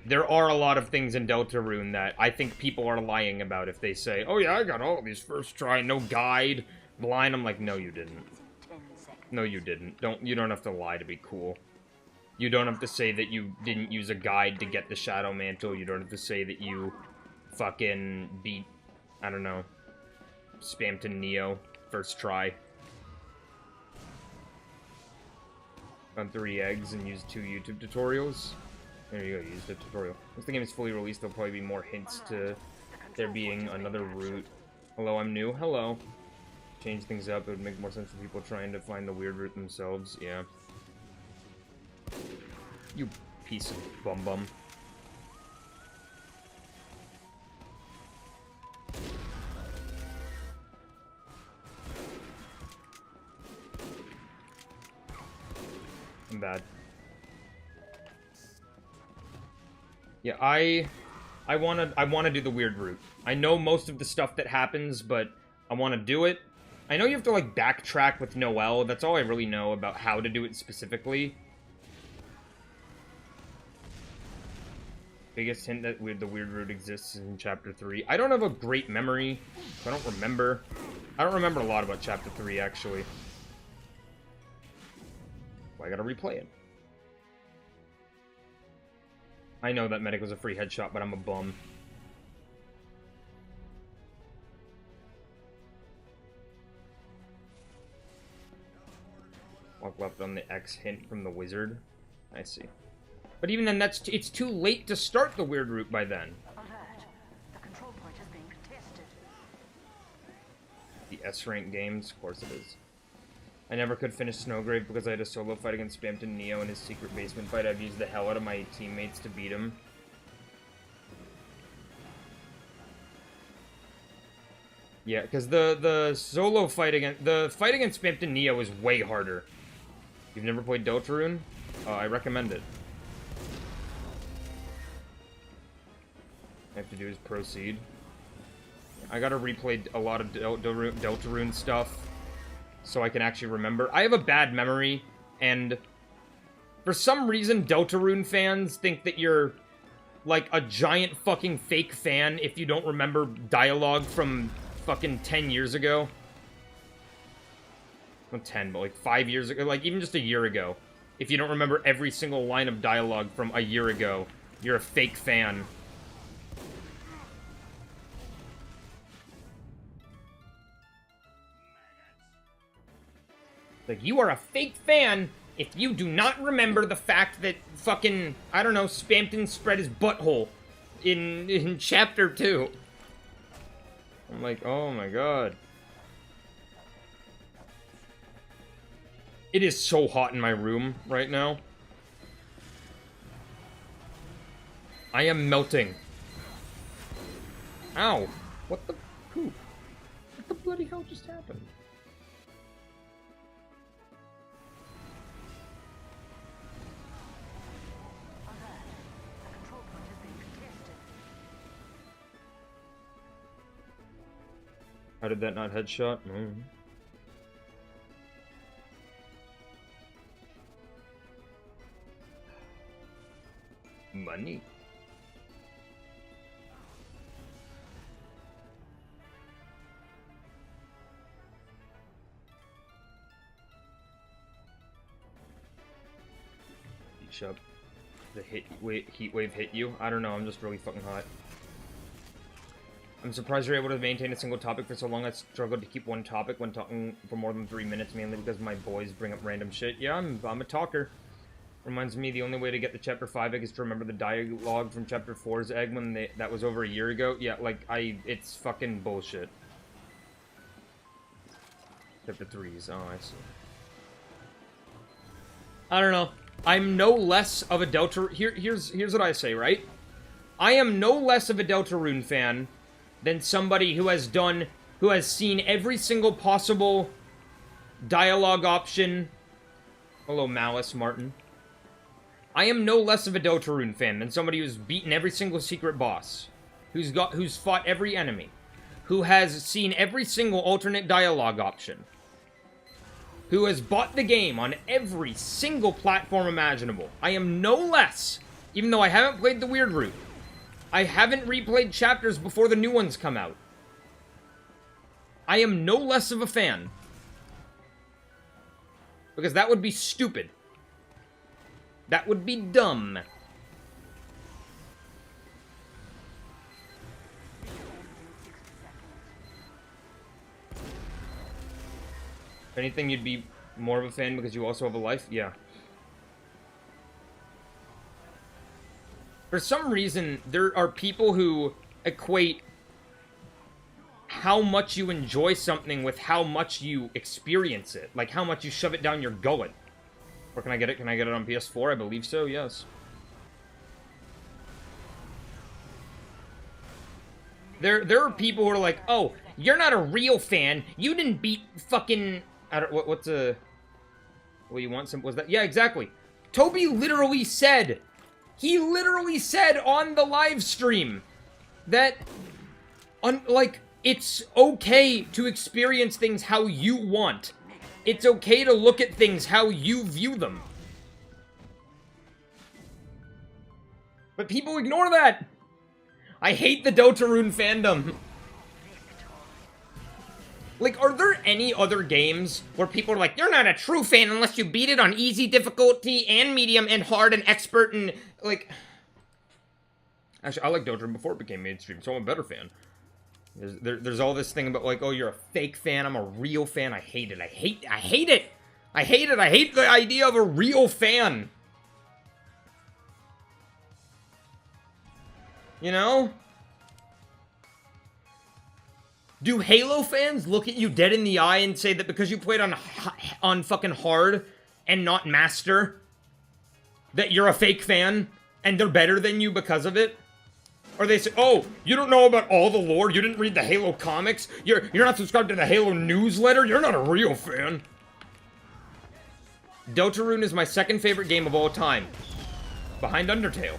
there are a lot of things in Deltarune that I think people are lying about if they say, oh yeah, I got all these first try, no guide, blind. I'm like, no, you didn't. 10 seconds. No, you didn't. You don't have to lie to be cool. You don't have to say that you didn't use a guide to get the Shadow Mantle. You don't have to say that you fucking beat, I don't know, Spamton Neo first try. On 3 eggs and use 2 YouTube tutorials. There you go, use the tutorial. Once the game is fully released, there'll probably be more hints to there being another route. Hello, I'm new. Hello. Change things up, it would make more sense for people trying to find the weird route themselves. Yeah. You piece of bum-bum. I'm bad. Yeah, I wanna do the weird route. I know most of the stuff that happens, but I wanna do it. I know you have to, like, backtrack with Noelle. That's all I really know about how to do it specifically. Biggest hint that the weird route exists in Chapter 3. I don't have a great memory, so I don't remember. I don't remember a lot about Chapter 3, actually. Well, I gotta replay it. I know that medic was a free headshot, but I'm a bum. Walk left on the X hint from the wizard. I see. But even then, it's too late to start the weird route by then. Alert. The control point is being contested. The S-rank games, of course it is. I never could finish Snowgrave because I had a solo fight against Spampton Neo in his secret basement fight. I've used the hell out of my teammates to beat him. Yeah, because the solo fight against Spampton Neo is way harder. You've never played Deltarune? I recommend it. All I have to do is proceed. I gotta replay a lot of Deltarune stuff so I can actually remember. I have a bad memory, and for some reason, Deltarune fans think that you're like a giant fucking fake fan if you don't remember dialogue from fucking 10 years ago. Not 10, but like 5 years ago, like even just a year ago. If you don't remember every single line of dialogue from a year ago, you're a fake fan. Like, you are a fake fan if you do not remember the fact that fucking, I don't know, Spampton spread his butthole in chapter 2. I'm like, oh my god. It is so hot in my room right now. I am melting. Ow. What the poop? What the bloody hell just happened? How did that not headshot? Money. Shut up. The heat wave hit you? I don't know, I'm just really fucking hot. I'm surprised you're able to maintain a single topic for so long. I struggled to keep one topic when talking for more than 3 minutes, mainly because my boys bring up random shit. Yeah, I'm a talker. Reminds me, the only way to get the Chapter 5 egg is to remember the dialogue from Chapter 4's egg when that was over a year ago. Yeah, like, it's fucking bullshit. Chapter 3's, oh, I see. I don't know. I'm no less of a here's what I say, right? I am no less of a Deltarune fan than somebody who has seen every single possible dialogue option. Hello, Malice Martin. I am no less of a Deltarune fan than somebody who's beaten every single secret boss, who's fought every enemy, who has seen every single alternate dialogue option, who has bought the game on every single platform imaginable. I am no less, even though I haven't played the weird route. I haven't replayed chapters before the new ones come out. I am no less of a fan. Because that would be stupid. That would be dumb. If anything, you'd be more of a fan because you also have a life? Yeah. For some reason, there are people who equate how much you enjoy something with how much you experience it. Like, how much you shove it down your gullet. Or can I get it? Can I get it on PS4? I believe so, yes. There are people who are like, oh, you're not a real fan. You didn't beat fucking... I don't... What's a... What you want some... Was that... Yeah, exactly. Toby literally said... He literally said on the live stream that, like, it's okay to experience things how you want. It's okay to look at things how you view them. But people ignore that. I hate the Deltarune fandom. Like, are there any other games where people are like, you're not a true fan unless you beat it on easy difficulty and medium and hard and expert and, like... Actually, I liked Deltarune before it became mainstream, so I'm a better fan. There's all this thing about, like, oh, you're a fake fan, I'm a real fan. I hate it. I hate it. I hate it. I hate the idea of a real fan. You know? Do Halo fans look at you dead in the eye and say that because you played on fucking hard and not master, that you're a fake fan and they're better than you because of it? Or they say, oh, you don't know about all the lore, you didn't read the Halo comics, you're not subscribed to the Halo newsletter, you're not a real fan. Deltarune is my second favorite game of all time, behind Undertale.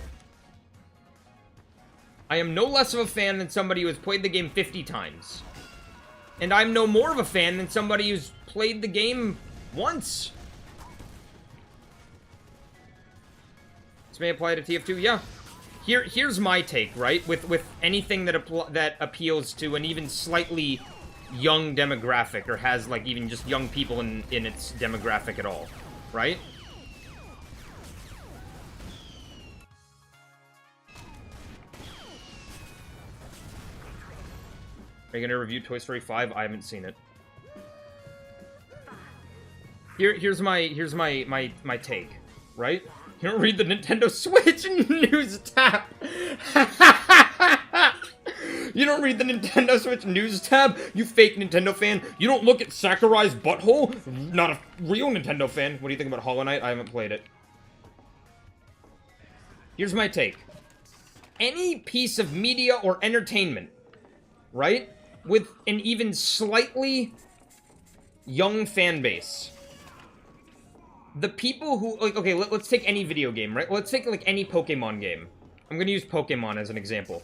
I am no less of a fan than somebody who has played the game 50 times. And I'm no more of a fan than somebody who's played the game once. This may apply to TF2, yeah. Here's my take, right? With anything that appeals to an even slightly young demographic, or has, like, even just young people in its demographic at all, right? Are you gonna review Toy Story 5? I haven't seen it. Here's my take, right? You don't read the Nintendo Switch news tab. You don't read the Nintendo Switch news tab, you fake Nintendo fan. You don't look at Sakurai's butthole. Not a real Nintendo fan. What do you think about Hollow Knight? I haven't played it. Here's my take. Any piece of media or entertainment, right, with an even slightly young fan base, the people who, like, okay, let's take any video game, right? Let's take, like, any Pokemon game. I'm gonna use Pokemon as an example.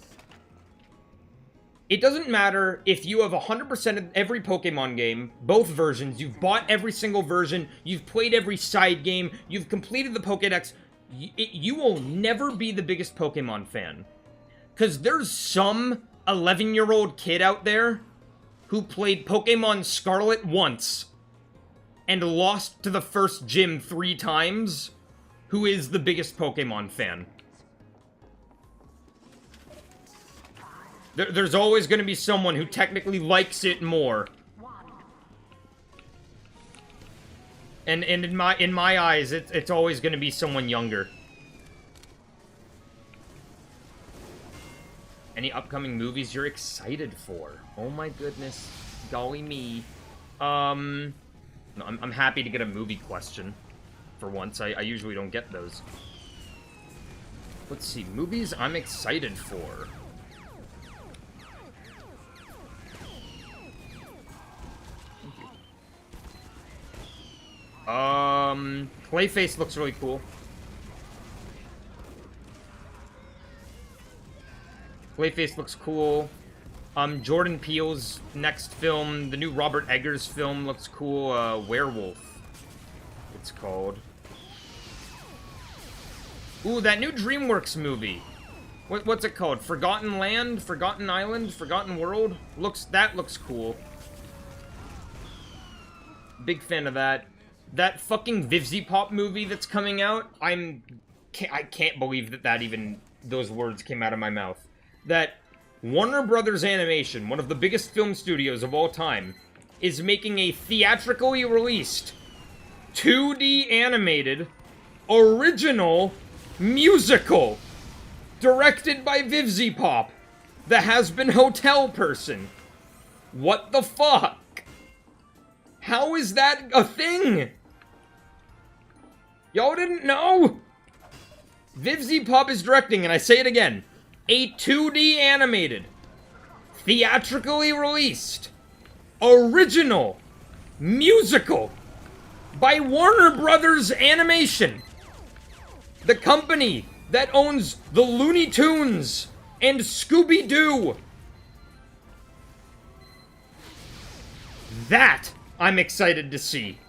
It doesn't matter if you have 100% of every Pokemon game, both versions, you've bought every single version, you've played every side game, you've completed the Pokédex, you will never be the biggest Pokemon fan. Because there's some 11-year-old kid out there who played Pokemon Scarlet once and lost to the first gym 3 times, who is the biggest Pokemon fan. There's always going to be someone who technically likes it more. And in my eyes, it's always going to be someone younger. Any upcoming movies you're excited for? Oh my goodness. Golly me. No, I'm happy to get a movie question. For once, I usually don't get those. Let's see, movies I'm excited for. Clayface looks really cool. Clayface looks cool. Jordan Peele's next film, the new Robert Eggers film, looks cool. Werewolf, it's called. Ooh, that new DreamWorks movie. What's it called? Forgotten Land? Forgotten Island? Forgotten World? That looks cool. Big fan of that. That fucking Vivzy-Pop movie that's coming out, I can't believe that even those words came out of my mouth. That Warner Brothers Animation, one of the biggest film studios of all time, is making a theatrically released, 2D animated, original musical directed by Vivzy-Pop, the Has-Been Hotel person. What the fuck? How is that a thing? Y'all didn't know? Vivzy-Pop is directing, and I say it again, a 2D animated, theatrically released, original musical by Warner Brothers Animation, the company that owns the Looney Tunes and Scooby-Doo. That I'm excited to see.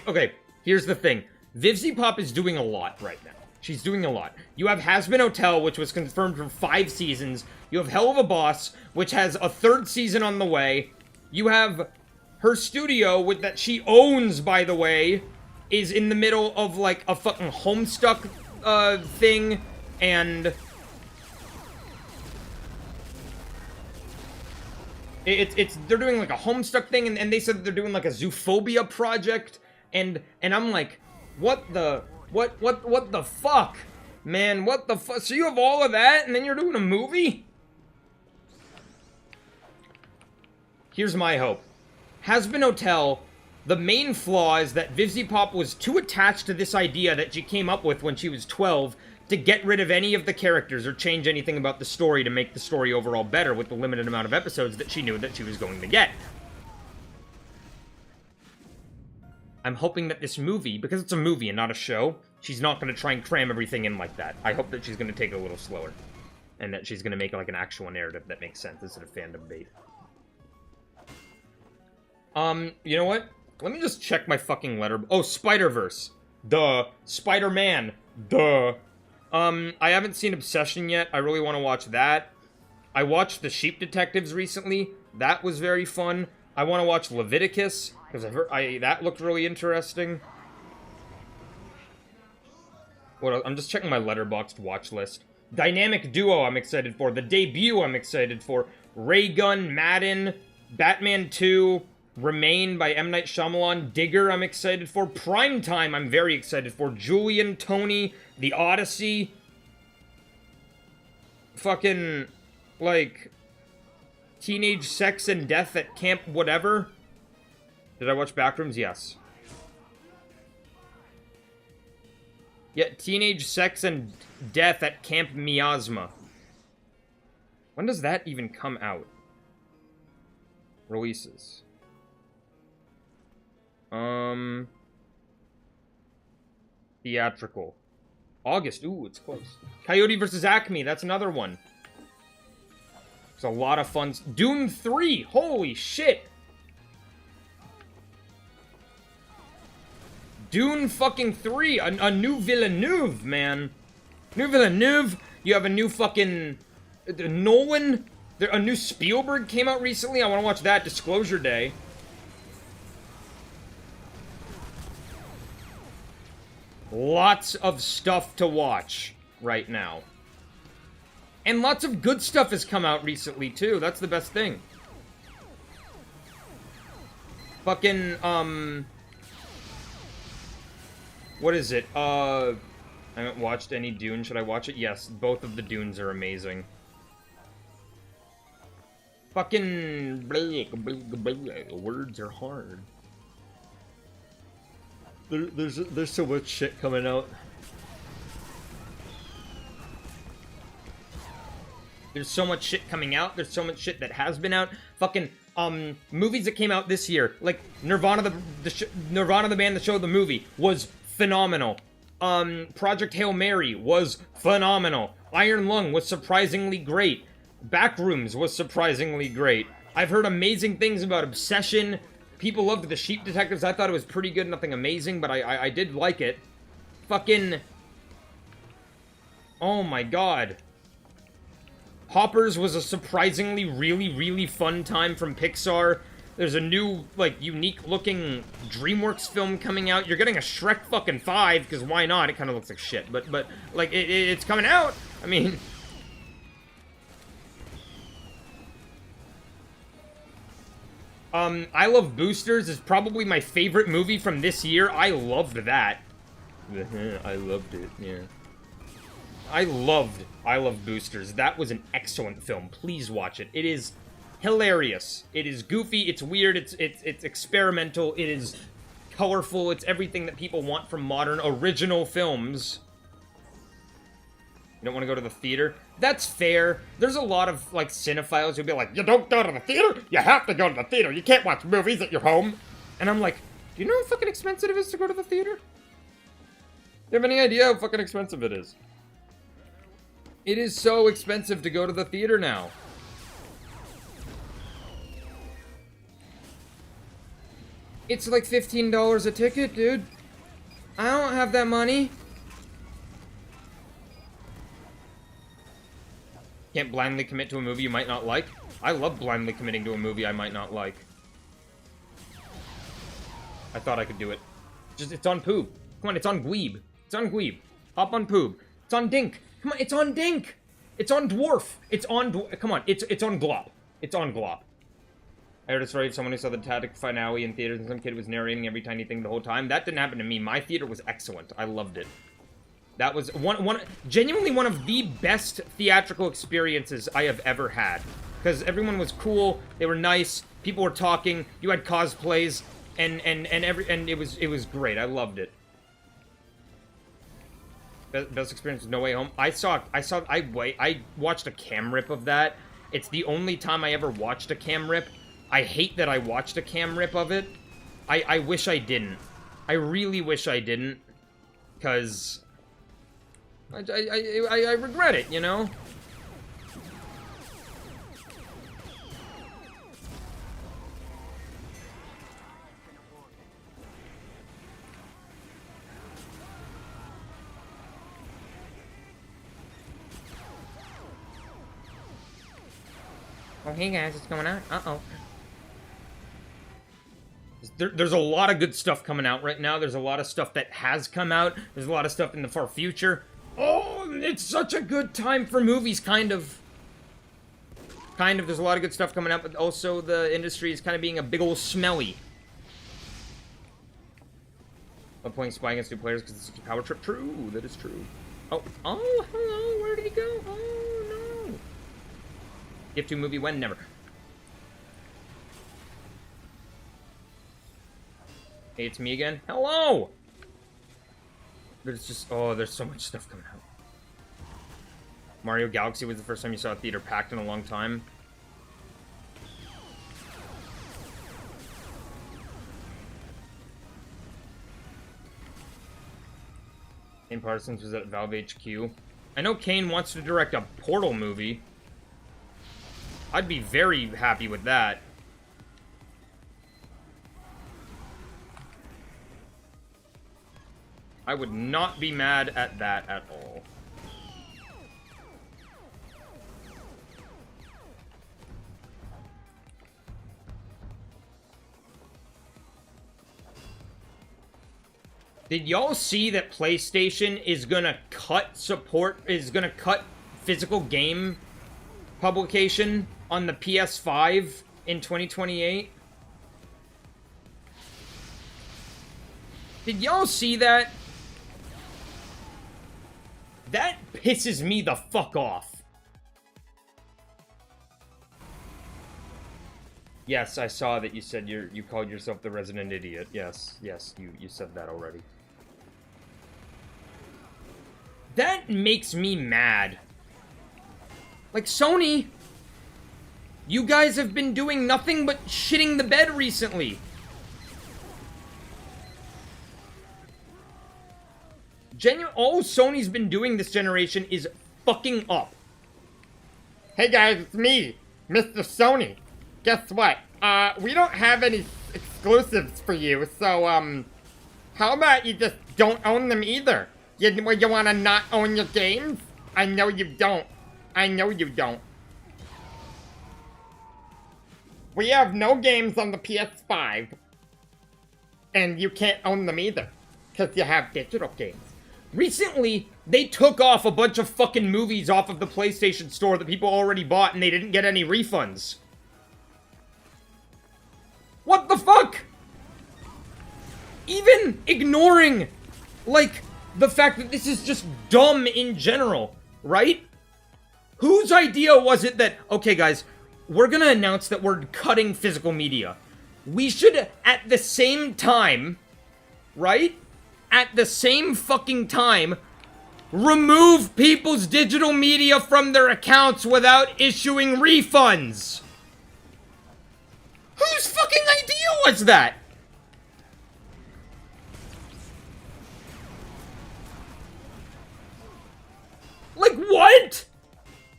Okay, here's the thing. Vivzy-Pop is doing a lot right now. She's doing a lot. You have Has-Been Hotel, which was confirmed for 5 seasons. You have Hell of a Boss, which has a 3rd season on the way. You have her studio, that she owns, by the way, is in the middle of, like, a fucking Homestuck thing, and they're doing, like, a Homestuck thing, and they said that they're doing, like, a Zoophobia project, and I'm like, what the fuck? Man, what the fuck? So you have all of that, and then you're doing a movie? Here's my hope. Hazbin Hotel, the main flaw is that Vivzie Pop was too attached to this idea that she came up with when she was 12 to get rid of any of the characters or change anything about the story to make the story overall better with the limited amount of episodes that she knew that she was going to get. I'm hoping that this movie, because it's a movie and not a show, she's not going to try and cram everything in like that. I hope that she's going to take it a little slower. And that she's going to make like an actual narrative that makes sense instead of fandom bait. You know what? Let me just check my fucking letter. Oh, Spider-Verse. Duh. Spider-Man. Duh. I haven't seen Obsession yet. I really want to watch that. I watched The Sheep Detectives recently. That was very fun. I want to watch Leviticus, because that looked really interesting. What else? I'm just checking my Letterboxd watch list. Dynamic Duo I'm excited for. The Debut I'm excited for. Ray Gun, Madden, Batman 2, Remain by M. Night Shyamalan, Digger I'm excited for. Primetime I'm very excited for. Julian, Tony, The Odyssey. Fucking, like, Teenage Sex and Death at Camp whatever. Did I watch Backrooms? Yes. Yeah, Teenage Sex and Death at Camp Miasma. When does that even come out? Releases. Theatrical. August. Ooh, it's close. Coyote vs. Acme. That's another one. It's a lot of fun. Dune 3. Holy shit. Dune fucking 3. A new Villeneuve, man. New Villeneuve. You have a new fucking Nolan. A new Spielberg came out recently. I want to watch that. Disclosure Day. Lots of stuff to watch right now. And lots of good stuff has come out recently, too. That's the best thing. Fucking, what is it? I haven't watched any Dune. Should I watch it? Yes, both of the Dunes are amazing. Fucking... Words are hard. There's so much shit coming out. There's so much shit coming out. There's so much shit that has been out. Fucking, movies that came out this year. Like, Nirvana the band, the show, the movie was phenomenal. Project Hail Mary was phenomenal. Iron Lung was surprisingly great. Backrooms was surprisingly great. I've heard amazing things about Obsession. People loved The Sheep Detectives. I thought it was pretty good, nothing amazing, but I did like it. Fucking... Oh my god. Hoppers was a surprisingly really, really fun time from Pixar. There's a new, like, unique-looking DreamWorks film coming out. You're getting a Shrek fucking 5, because why not? It kind of looks like shit, but like, it's coming out. I mean... I Love Boosters is probably my favorite movie from this year. I loved that. I loved it, yeah. I Love Boosters. That was an excellent film. Please watch it. It is hilarious. It is goofy, it's weird, it's experimental, it is colorful, it's everything that people want from modern original films. You don't want to go to the theater? That's fair. There's a lot of, like, cinephiles who'll be like, you don't go to the theater? You have to go to the theater. You can't watch movies at your home. And I'm like, do you know how fucking expensive it is to go to the theater? Do you have any idea how fucking expensive it is? It is so expensive to go to the theater now. It's like $15 a ticket, dude. I don't have that money. Can't blindly commit to a movie you might not like. I love blindly committing to a movie I might not like. I thought I could do it. Just, it's on Poob. Come on, it's on Gweeb. It's on Gweeb. Hop on Poob. It's on Dink. Come on, it's on Dink. It's on Dwarf. It's on come on, it's on Glop. It's on Glop. I heard a story of someone who saw the Tactic finale in theaters and some kid was narrating every tiny thing the whole time. That didn't happen to me. My theater was excellent. I loved it. That was genuinely one of the best theatrical experiences I have ever had. Because everyone was cool, they were nice, people were talking, you had cosplays, and it was great. I loved it. Best experience was No Way Home. I watched a cam rip of that. It's the only time I ever watched a cam rip. I hate that I watched a cam rip of it. I wish I didn't. I really wish I didn't. Because I regret it, you know? Oh, hey guys, what's going on? Uh-oh. There's a lot of good stuff coming out right now. There's a lot of stuff that has come out. There's a lot of stuff in the far future. Oh, it's such a good time for movies, kind of. There's a lot of good stuff coming out, but also the industry is kind of being a big old smelly. I'm playing Spy against new players because it's such a power trip. True, that is true. Oh, hello, where did he go? Oh, no. TF2 movie when? Never. Hey, it's me again. Hello! There's just, there's so much stuff coming out. Mario Galaxy was the first time you saw a theater packed in a long time. Kane Parsons was at Valve HQ. I know Kane wants to direct a Portal movie. I'd be very happy with that. I would not be mad at that at all. Did y'all see that PlayStation is gonna cut physical game publication on the PS5 in 2028? Did y'all see that? That pisses me the fuck off. Yes, I saw that you said you called yourself the resident idiot. Yes, you said that already. That makes me mad. Like, Sony, you guys have been doing nothing but shitting the bed recently. All Sony's been doing this generation is fucking up. Hey guys, it's me, Mr. Sony. Guess what? We don't have any exclusives for you, so, how about you just don't own them either? You wanna not own your games? I know you don't. I know you don't. We have no games on the PS5. And you can't own them either. Because you have digital games. Recently, they took off a bunch of fucking movies off of the PlayStation Store that people already bought and they didn't get any refunds. What the fuck? Even ignoring, like, the fact that this is just dumb in general, right? Whose idea was it that, okay guys, we're gonna announce that we're cutting physical media. We should, at the same time, right? At the same fucking time, remove people's digital media from their accounts without issuing refunds. Whose fucking idea was that? Like, what?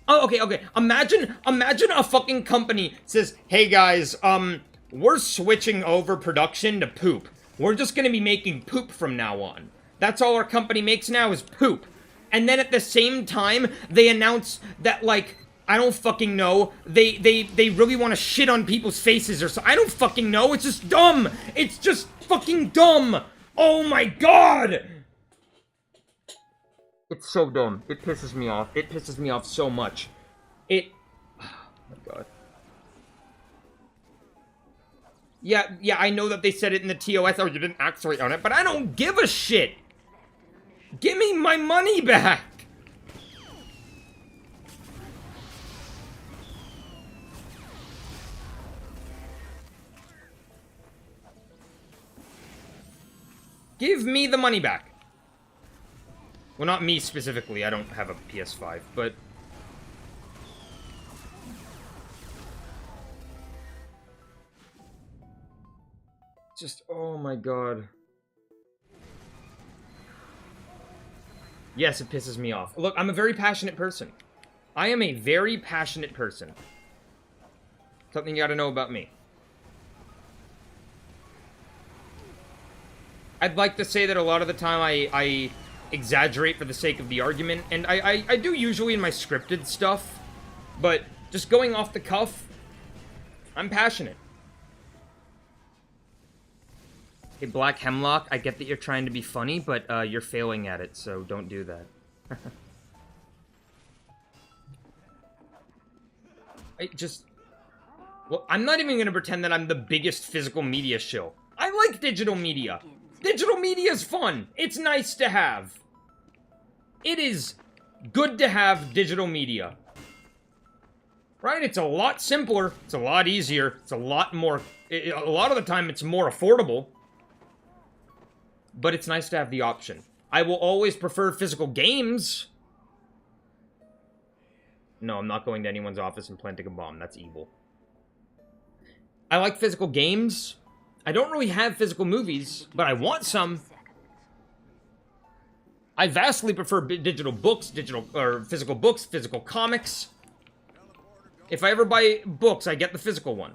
Oh, okay. Imagine a fucking company says, hey guys, we're switching over production to poop. We're just gonna be making poop from now on. That's all our company makes now is poop. And then at the same time, they announce that, like, I don't fucking know, they really want to shit on people's faces or so. I don't fucking know, it's just dumb! It's just fucking dumb! Oh my god! It's so dumb. It pisses me off. It pisses me off so much. Oh my god. Yeah, I know that they said it in the TOS, oh, you didn't actually own it, but I don't give a shit! Give me my money back! Give me the money back. Well, not me specifically. I don't have a PS5, but... Just, oh my god. Yes, it pisses me off. Look, I'm a very passionate person. I am a very passionate person. Something you gotta know about me. I'd like to say that a lot of the time I exaggerate for the sake of the argument, and I do usually in my scripted stuff, but just going off the cuff, I'm passionate. Hey, Black Hemlock, I get that you're trying to be funny, but you're failing at it, so don't do that. Well, I'm not even gonna pretend that I'm the biggest physical media shill. I like digital media. Digital media is fun. It's nice to have. It is good to have digital media. Right? It's a lot simpler. It's a lot easier. It's a lot more... A lot of the time, it's more affordable. But it's nice to have the option. I will always prefer physical games. No, I'm not going to anyone's office and planting a bomb. That's evil. I like physical games. I don't really have physical movies, but I want some. I vastly prefer digital books, physical books, physical comics. If I ever buy books, I get the physical one.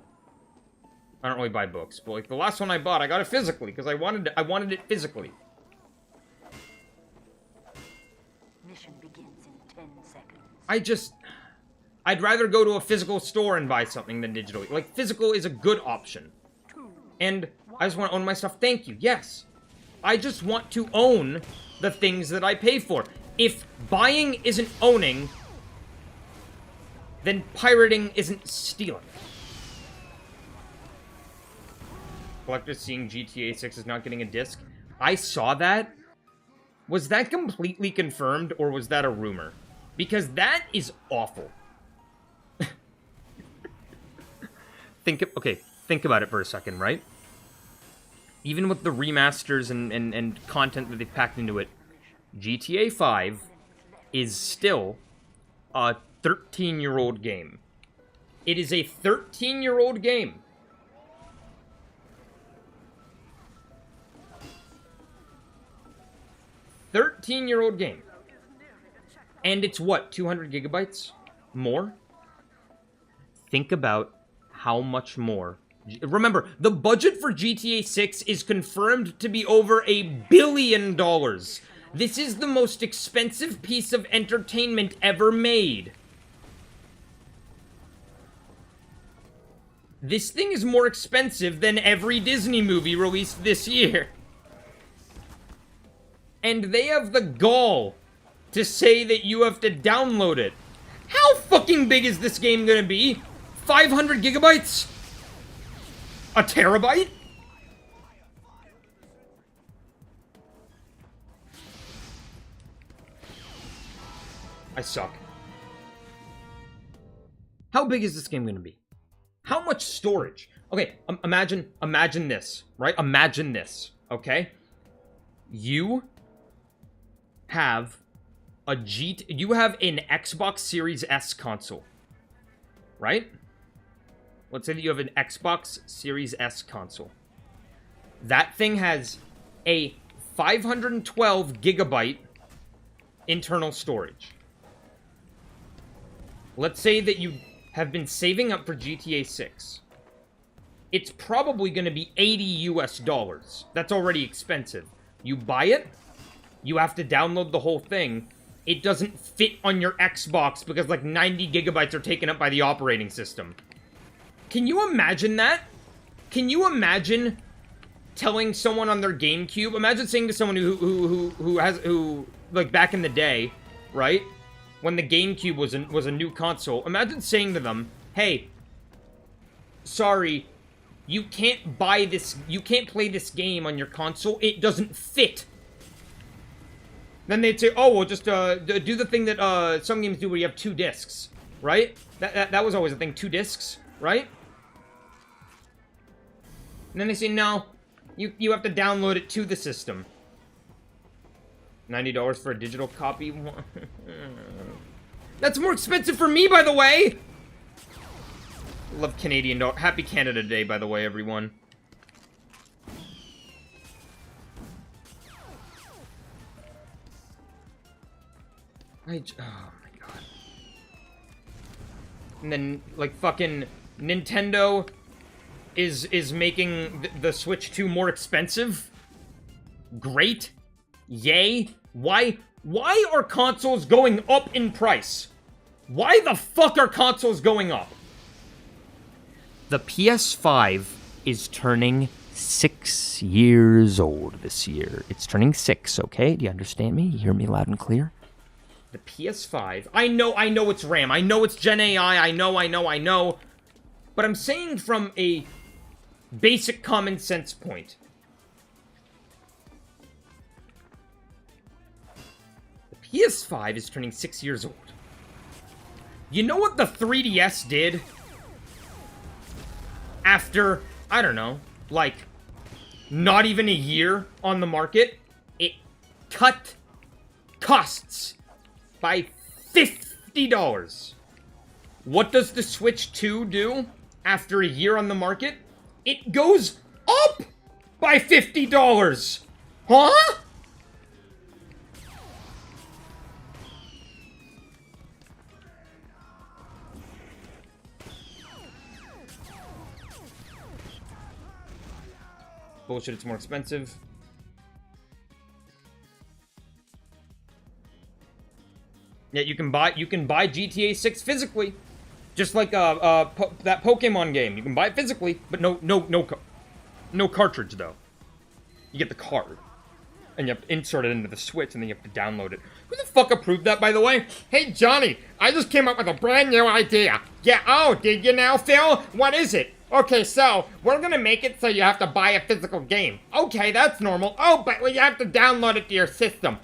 I don't really buy books, but like the last one I bought, I got it physically because I wanted it physically. Mission begins in 10 seconds. I'd rather go to a physical store and buy something than digitally. Like, physical is a good option. And I just want to own my stuff. Thank you. Yes. I just want to own the things that I pay for. If buying isn't owning, then pirating isn't stealing. Collector seeing GTA 6 is not getting a disc. I saw that. Was that completely confirmed, or was that a rumor? Because that is awful. Think about it for a second, right? Even with the remasters and content that they've packed into it, GTA 5 is still a 13-year-old game. It is a 13-year-old game. Thirteen-year-old game. And it's what, 200 gigabytes? More? Think about how much more. Remember, the budget for GTA 6 is confirmed to be over $1 billion. This is the most expensive piece of entertainment ever made. This thing is more expensive than every Disney movie released this year. And they have the gall to say that you have to download it. How fucking big is this game gonna be? 500 gigabytes? A terabyte? I suck. How big is this game gonna be? How much storage? Okay, imagine this, right? Imagine this, okay? You have you have an Xbox Series S console, right? Let's say that you have an Xbox Series S console. That thing has a 512 gigabyte internal storage. Let's say that you have been saving up for GTA 6. It's probably going to be $80 US. That's already expensive. You buy it, you have to download the whole thing. It doesn't fit on your Xbox because like 90 gigabytes are taken up by the operating system. Can you imagine that? Can you imagine telling someone on their GameCube? Imagine saying to someone who like back in the day, right? When the GameCube was a new console. Imagine saying to them, "Hey, sorry, you can't buy this. You can't play this game on your console. It doesn't fit." Then they'd say, oh, well, just do the thing that some games do where you have 2 discs, right? That was always a thing, 2 discs, right? And then they say, no, you have to download it to the system. $90 for a digital copy? That's more expensive for me, by the way! Love Canadian dollar. Happy Canada Day, by the way, everyone. Oh my god. And then, like, fucking Nintendo is making the Switch 2 more expensive? Great. Yay. Why are consoles going up in price? Why the fuck are consoles going up? The PS5 is turning 6 years old this year. It's turning 6, okay? Do you understand me? You hear me loud and clear? The PS5, I know it's RAM. I know it's Gen AI. I know. But I'm saying from a basic common sense point. The PS5 is turning 6 years old. You know what the 3DS did? After, I don't know, like, not even a year on the market, it cut costs by $50. What does the Switch 2 do after a year on the market? It goes up by $50. Huh? Bullshit, it's more expensive. Yeah, you can buy GTA 6 physically. Just like that Pokemon game. You can buy it physically, but no cartridge though. You get the card. And you have to insert it into the Switch, and then you have to download it. Who the fuck approved that, by the way? Hey, Johnny, I just came up with a brand new idea. Yeah, oh, did you now, Phil? What is it? Okay, so, we're gonna make it so you have to buy a physical game. Okay, that's normal. Oh, but you have to download it to your system.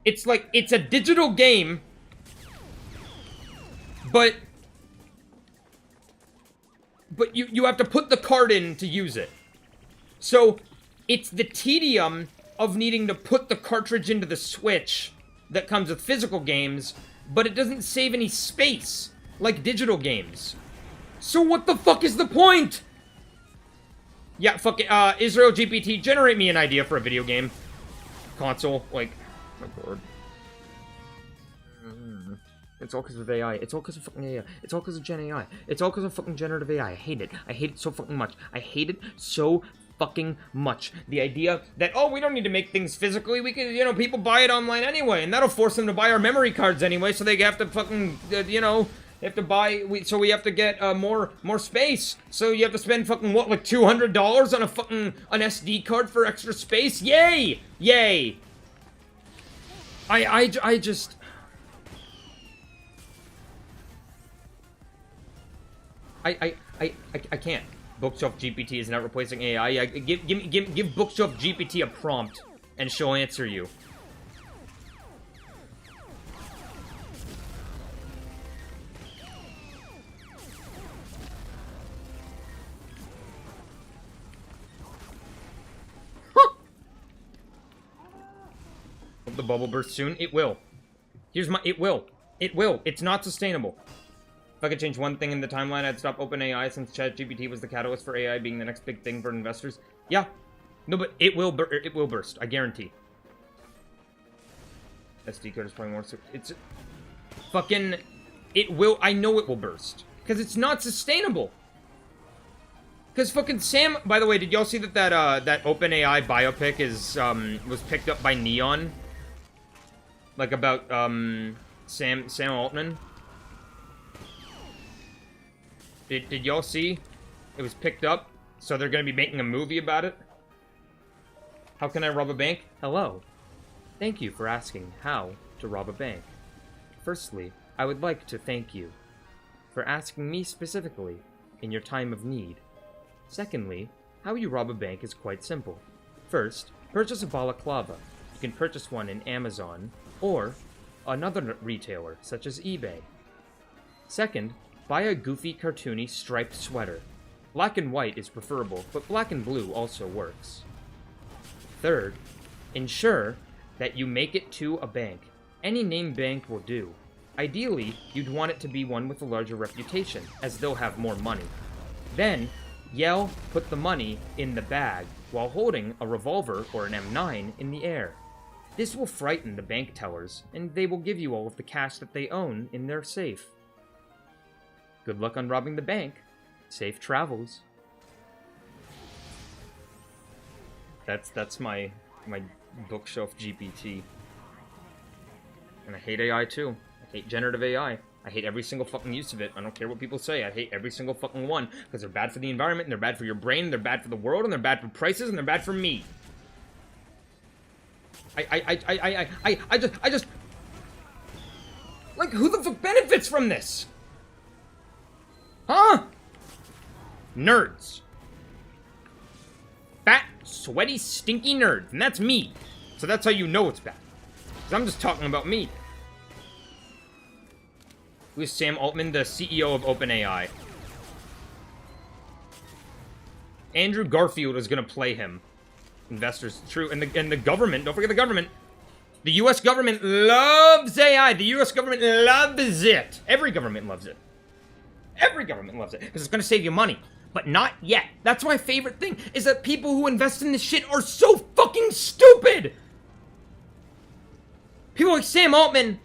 It's like, it's a digital game, but you have to put the card in to use it. So, it's the tedium of needing to put the cartridge into the Switch that comes with physical games, but it doesn't save any space, like digital games. So what the fuck is the point? Yeah, fuck it, Israel GPT, generate me an idea for a video game. Console, like, my god. It's all because of AI. It's all because of fucking AI. It's all because of Gen AI. It's all because of fucking generative AI. I hate it. I hate it so fucking much. I hate it so fucking much. The idea that, oh, we don't need to make things physically. We can, you know, people buy it online anyway, and that'll force them to buy our memory cards anyway, so they have to fucking, you know, they have to buy, so we have to get more space. So you have to spend fucking, what, like $200 on a fucking, an SD card for extra space? Yay! Yay! I just... I can't. Bookshelf GPT is not replacing AI. Give Bookshelf GPT a prompt, and she'll answer you. Hope the bubble bursts soon. It will. Here's my... It will. It will. It's not sustainable. If I could change one thing in the timeline, I'd stop OpenAI since ChatGPT was the catalyst for AI being the next big thing for investors. Yeah. No, but it will burst. I guarantee. SD card is probably more... It's... Fucking... It will... I know it will burst. Because it's not sustainable. Because fucking Sam... By the way, did y'all see that that OpenAI biopic is, was picked up by Neon? Like about, Sam Altman? Did y'all see? It was picked up, so they're gonna be making a movie about it. How can I rob a bank? Hello. Thank you for asking how to rob a bank. Firstly, I would like to thank you for asking me specifically in your time of need. Secondly, how you rob a bank is quite simple. First, purchase a balaclava. You can purchase one in Amazon or another retailer, such as eBay. Second, buy a goofy, cartoony, striped sweater. Black and white is preferable, but black and blue also works. Third, ensure that you make it to a bank. Any name bank will do. Ideally, you'd want it to be one with a larger reputation, as they'll have more money. Then, yell, "Put the money in the bag," while holding a revolver or an M9 in the air. This will frighten the bank tellers, and they will give you all of the cash that they own in their safe. Good luck on robbing the bank. Safe travels. That's my bookshelf GPT. And I hate AI too. I hate generative AI. I hate every single fucking use of it. I don't care what people say. I hate every single fucking one because they're bad for the environment, and they're bad for your brain, and they're bad for the world, and they're bad for prices, and they're bad for me. I just like, who the fuck benefits from this? Huh? Nerds. Fat, sweaty, stinky nerds, and that's me. So that's how you know it's bad. Because I'm just talking about me. Who is Sam Altman, the CEO of OpenAI? Andrew Garfield is gonna play him. Investors, true, and the government, don't forget the government. The US government loves AI. The US government loves it. Every government loves it. Every government loves it, because it's gonna save you money. But not yet. That's my favorite thing, is that people who invest in this shit are so fucking stupid! People like Sam Altman,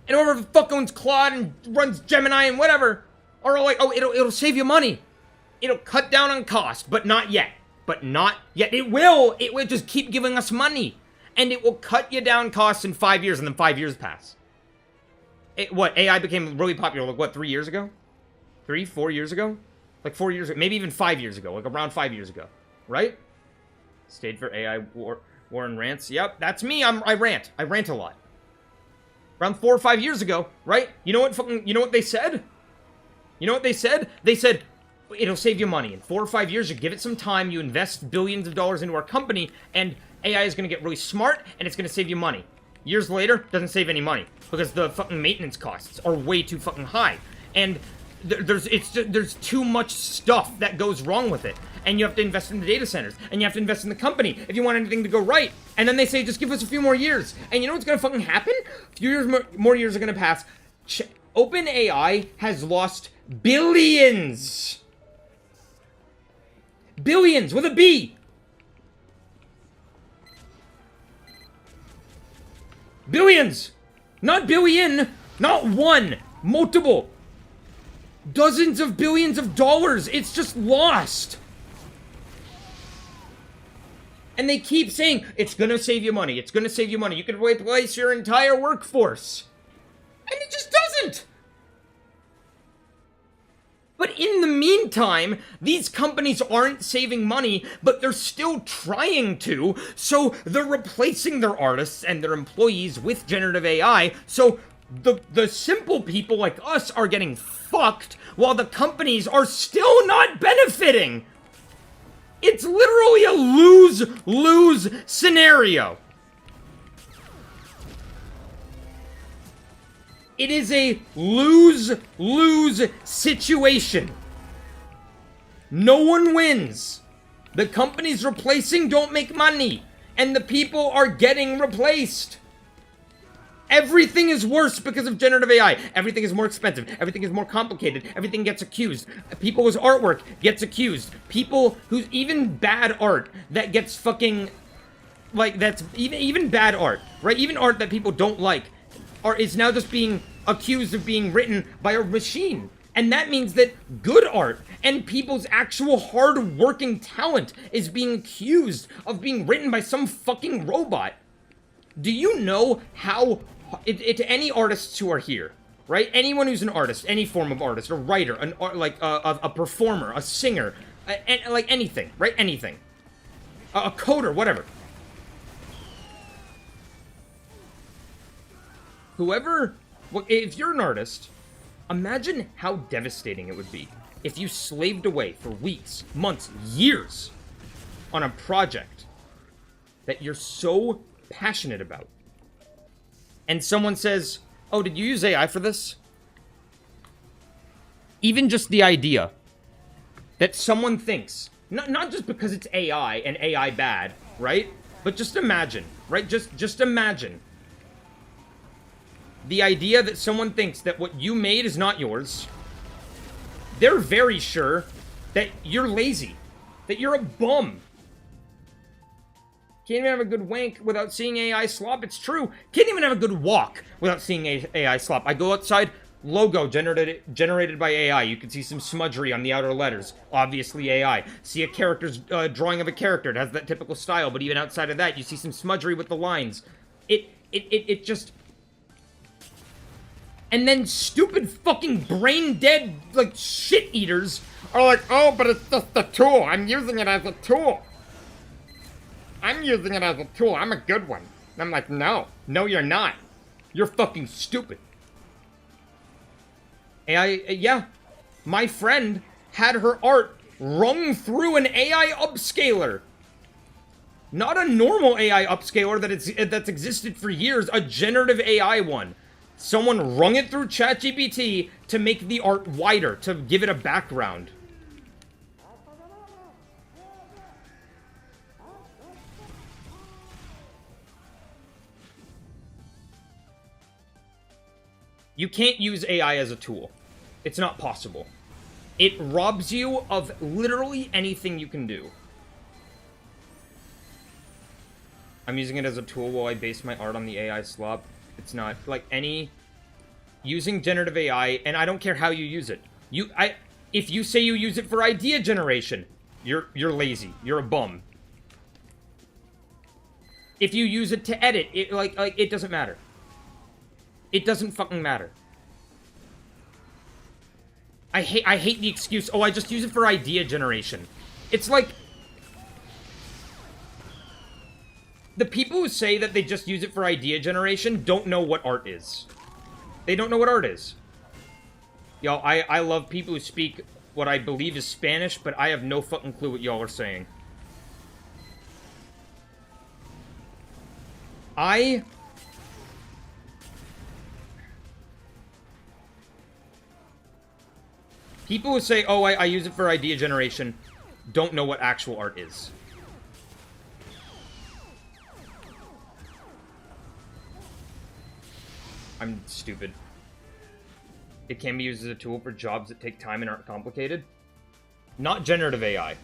and whoever the fuck owns Claude and runs Gemini and whatever, are all like, oh, it'll save you money. It'll cut down on cost, but not yet. But not yet. It will just keep giving us money. And it will cut you down costs in 5 years, and then 5 years pass. AI became really popular, like, what, 3 years ago? 3, 4 years ago? Like 4 years ago, maybe even 5 years ago, like around 5 years ago, right? Stayed for AI Warren rants. Yep, that's me. I rant a lot. Around 4 or 5 years ago, right? You know what they said? You know what they said? They said, it'll save you money. In 4 or 5 years, you give it some time, you invest billions of dollars into our company, and AI is going to get really smart, and it's going to save you money. Years later, doesn't save any money, because the fucking maintenance costs are way too fucking high. And there's too much stuff that goes wrong with it. And you have to invest in the data centers, and you have to invest in the company if you want anything to go right. And then they say, just give us a few more years. And you know what's gonna fucking happen? A few more years are gonna pass. OpenAI has lost billions. Billions with a B. Billions. Not billion. Not one. Multiple. Dozens of billions of dollars. It's just lost. And they keep saying, it's gonna save you money. It's gonna save you money. You can replace your entire workforce. And it just doesn't. But in the meantime, these companies aren't saving money, but they're still trying to. So they're replacing their artists and their employees with generative AI. So the simple people like us are getting fucked, while the companies are still not benefiting. It's literally a lose-lose scenario. It is a lose-lose situation. No one wins. The companies replacing don't make money, and the people are getting replaced. Everything is worse because of generative AI. Everything is more expensive. Everything is more complicated. Everything gets accused. People's artwork gets accused. People who's even bad art that gets fucking, like, that's even bad art, right? Even art that people don't like is now just being accused of being written by a machine. And that means that good art and people's actual hard-working talent is being accused of being written by some fucking robot. Do you know how, to any artists who are here, right? Anyone who's an artist, any form of artist, a writer, a performer, a singer, like anything, right? Anything. A coder, whatever. If you're an artist, imagine how devastating it would be if you slaved away for weeks, months, years on a project that you're so passionate about. And someone says, oh, did you use AI for this? Even just the idea that someone thinks, not just because it's AI and AI bad, right? But just imagine, right? Just imagine. The idea that someone thinks that what you made is not yours. They're very sure that you're lazy. That you're a bum. Can't even have a good wank without seeing AI slop. It's true. Can't even have a good walk without seeing AI slop. I go outside, logo generated by AI. You can see some smudgery on the outer letters. Obviously AI. See a character's drawing of a character. It has that typical style, but even outside of that, you see some smudgery with the lines. It just... And then stupid fucking brain-dead, like, shit-eaters Or like, oh, but it's just a tool. I'm using it as a tool. I'm using it as a tool. I'm a good one. And I'm like, no. No, you're not. You're fucking stupid. Yeah. My friend had her art rung through an AI upscaler. Not a normal AI upscaler that's existed for years, a generative AI one. Someone rung it through ChatGPT to make the art wider, to give it a background. You can't use AI as a tool. It's not possible. It robs you of literally anything you can do. I'm using it as a tool while I base my art on the AI slop. It's not, like, using generative AI, and I don't care how you use it. If you say you use it for idea generation, you're lazy. You're a bum. If you use it to edit, it doesn't matter. It doesn't fucking matter. I hate the excuse, oh, I just use it for idea generation. It's like... The people who say that they just use it for idea generation don't know what art is. They don't know what art is. Y'all, I love people who speak what I believe is Spanish, but I have no fucking clue what y'all are saying. People who say, oh, I use it for idea generation, don't know what actual art is. I'm stupid. It can be used as a tool for jobs that take time and aren't complicated. Not generative AI.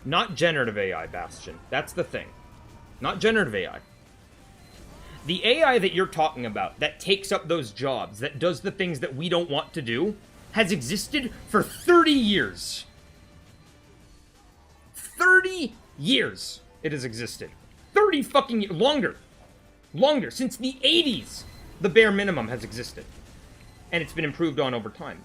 Not generative AI, Bastion. That's the thing. Not generative AI. The AI that you're talking about, that takes up those jobs, that does the things that we don't want to do, has existed for 30 years. 30 years it has existed. 30 fucking years. Longer. Longer. Since the 80s, the bare minimum has existed. And it's been improved on over time.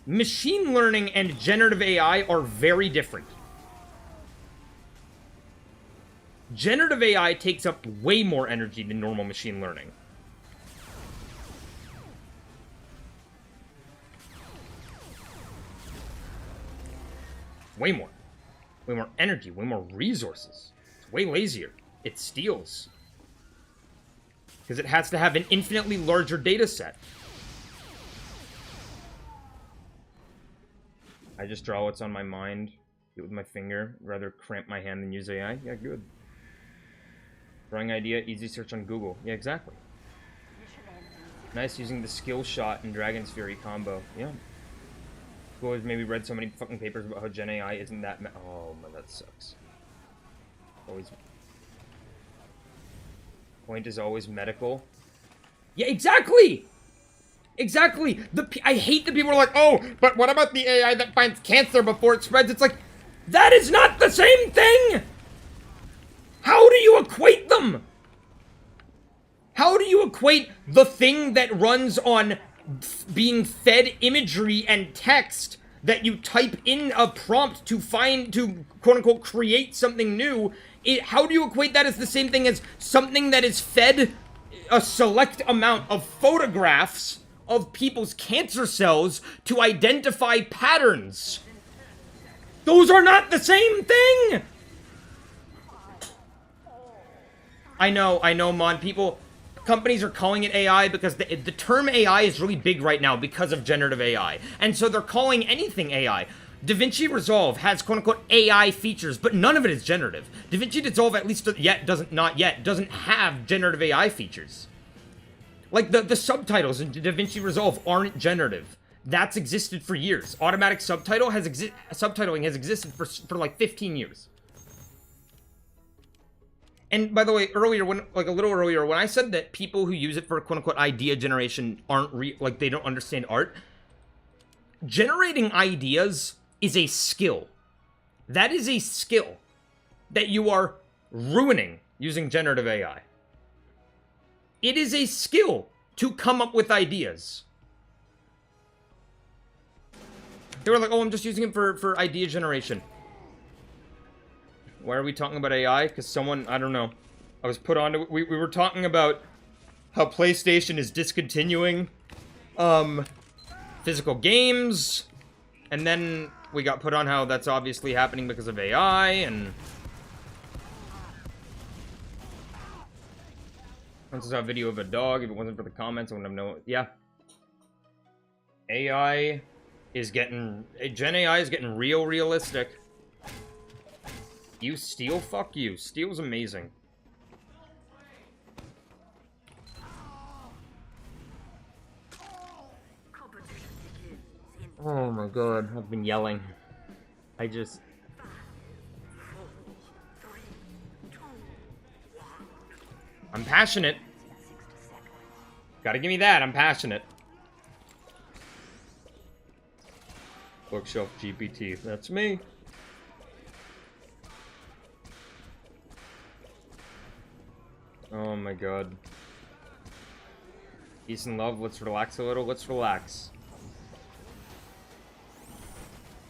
Machine learning and generative AI are very different. Generative AI takes up way more energy than normal machine learning. Way more. Way more energy, way more resources. It's way lazier. It steals. Because it has to have an infinitely larger data set. I just draw what's on my mind. Do it with my finger. Rather cramp my hand than use AI. Yeah, good. Drawing idea, easy search on Google. Yeah, exactly. Nice using the skill shot and Dragon's Fury combo. Yeah. Who has maybe read so many fucking papers about how Gen AI isn't that oh man, that sucks. Always. Point is always medical. Yeah, exactly! Exactly! I hate the people who are like, oh, but what about the AI that finds cancer before it spreads? It's like, that is not the same thing! How do you equate them? How do you equate the thing that runs on being fed imagery and text that you type in a prompt to quote-unquote create something new? How do you equate that as the same thing as something that is fed a select amount of photographs of people's cancer cells to identify patterns? Those are not the same thing! I know, Mon. Companies are calling it AI because the term AI is really big right now because of generative AI. And so they're calling anything AI. DaVinci Resolve has quote-unquote AI features, but none of it is generative. DaVinci Resolve, at least doesn't have generative AI features. Like, the subtitles in DaVinci Resolve aren't generative. That's existed for years. Automatic subtitling has existed for like 15 years. And by the way, a little earlier, when I said that people who use it for quote-unquote idea generation they don't understand art, generating ideas is a skill. That is a skill that you are ruining using generative AI. It is a skill to come up with ideas. They were like, oh, I'm just using it for idea generation. Why are we talking about AI? Because someone, I don't know. I was put on to, we were talking about how PlayStation is discontinuing physical games. And then we got put on how that's obviously happening because of AI and... This is a video of a dog. If it wasn't for the comments, I wouldn't have known. Yeah. AI is getting... Gen AI is getting realistic. You steal? Fuck you. Steal's amazing. Oh my god, I've been yelling. I'm passionate. Gotta give me that, I'm passionate. Bookshelf GPT, that's me. Oh my god. Peace and love, let's relax a little, let's relax.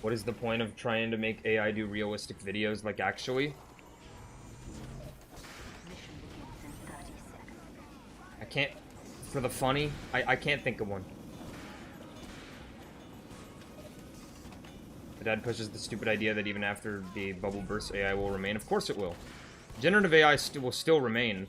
What is the point of trying to make AI do realistic videos, like, actually? I can't... For the funny, I can't think of one. My dad pushes the stupid idea that even after the bubble burst, AI will remain. Of course it will. Generative AI will still remain.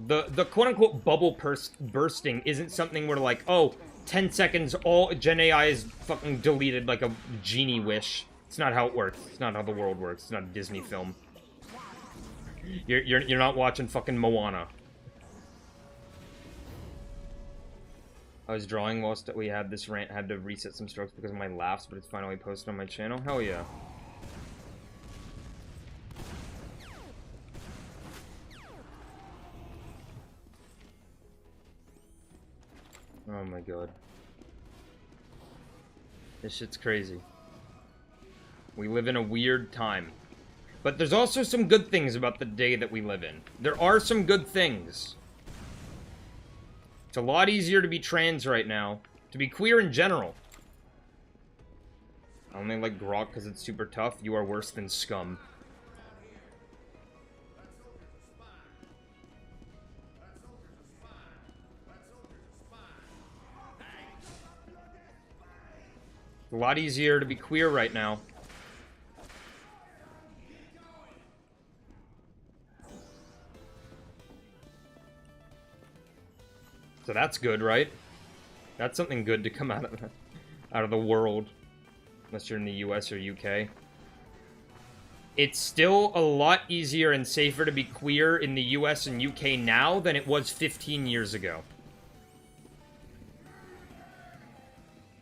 The quote-unquote bubble bursting isn't something where, like, oh... 10 seconds, all Gen AI is fucking deleted like a genie wish. It's not how it works. It's not how the world works. It's not a Disney film. You're not watching fucking Moana. I was drawing whilst we had this rant, had to reset some strokes because of my laughs, but it's finally posted on my channel. Hell yeah. Oh my god. This shit's crazy. We live in a weird time. But there's also some good things about the day that we live in. There are some good things. It's a lot easier to be trans right now. To be queer in general. I only like Grok because it's super tough. You are worse than scum. A lot easier to be queer right now. So that's good, right? That's something good to come out of the world. Unless you're in the US or UK. It's still a lot easier and safer to be queer in the US and UK now than it was 15 years ago.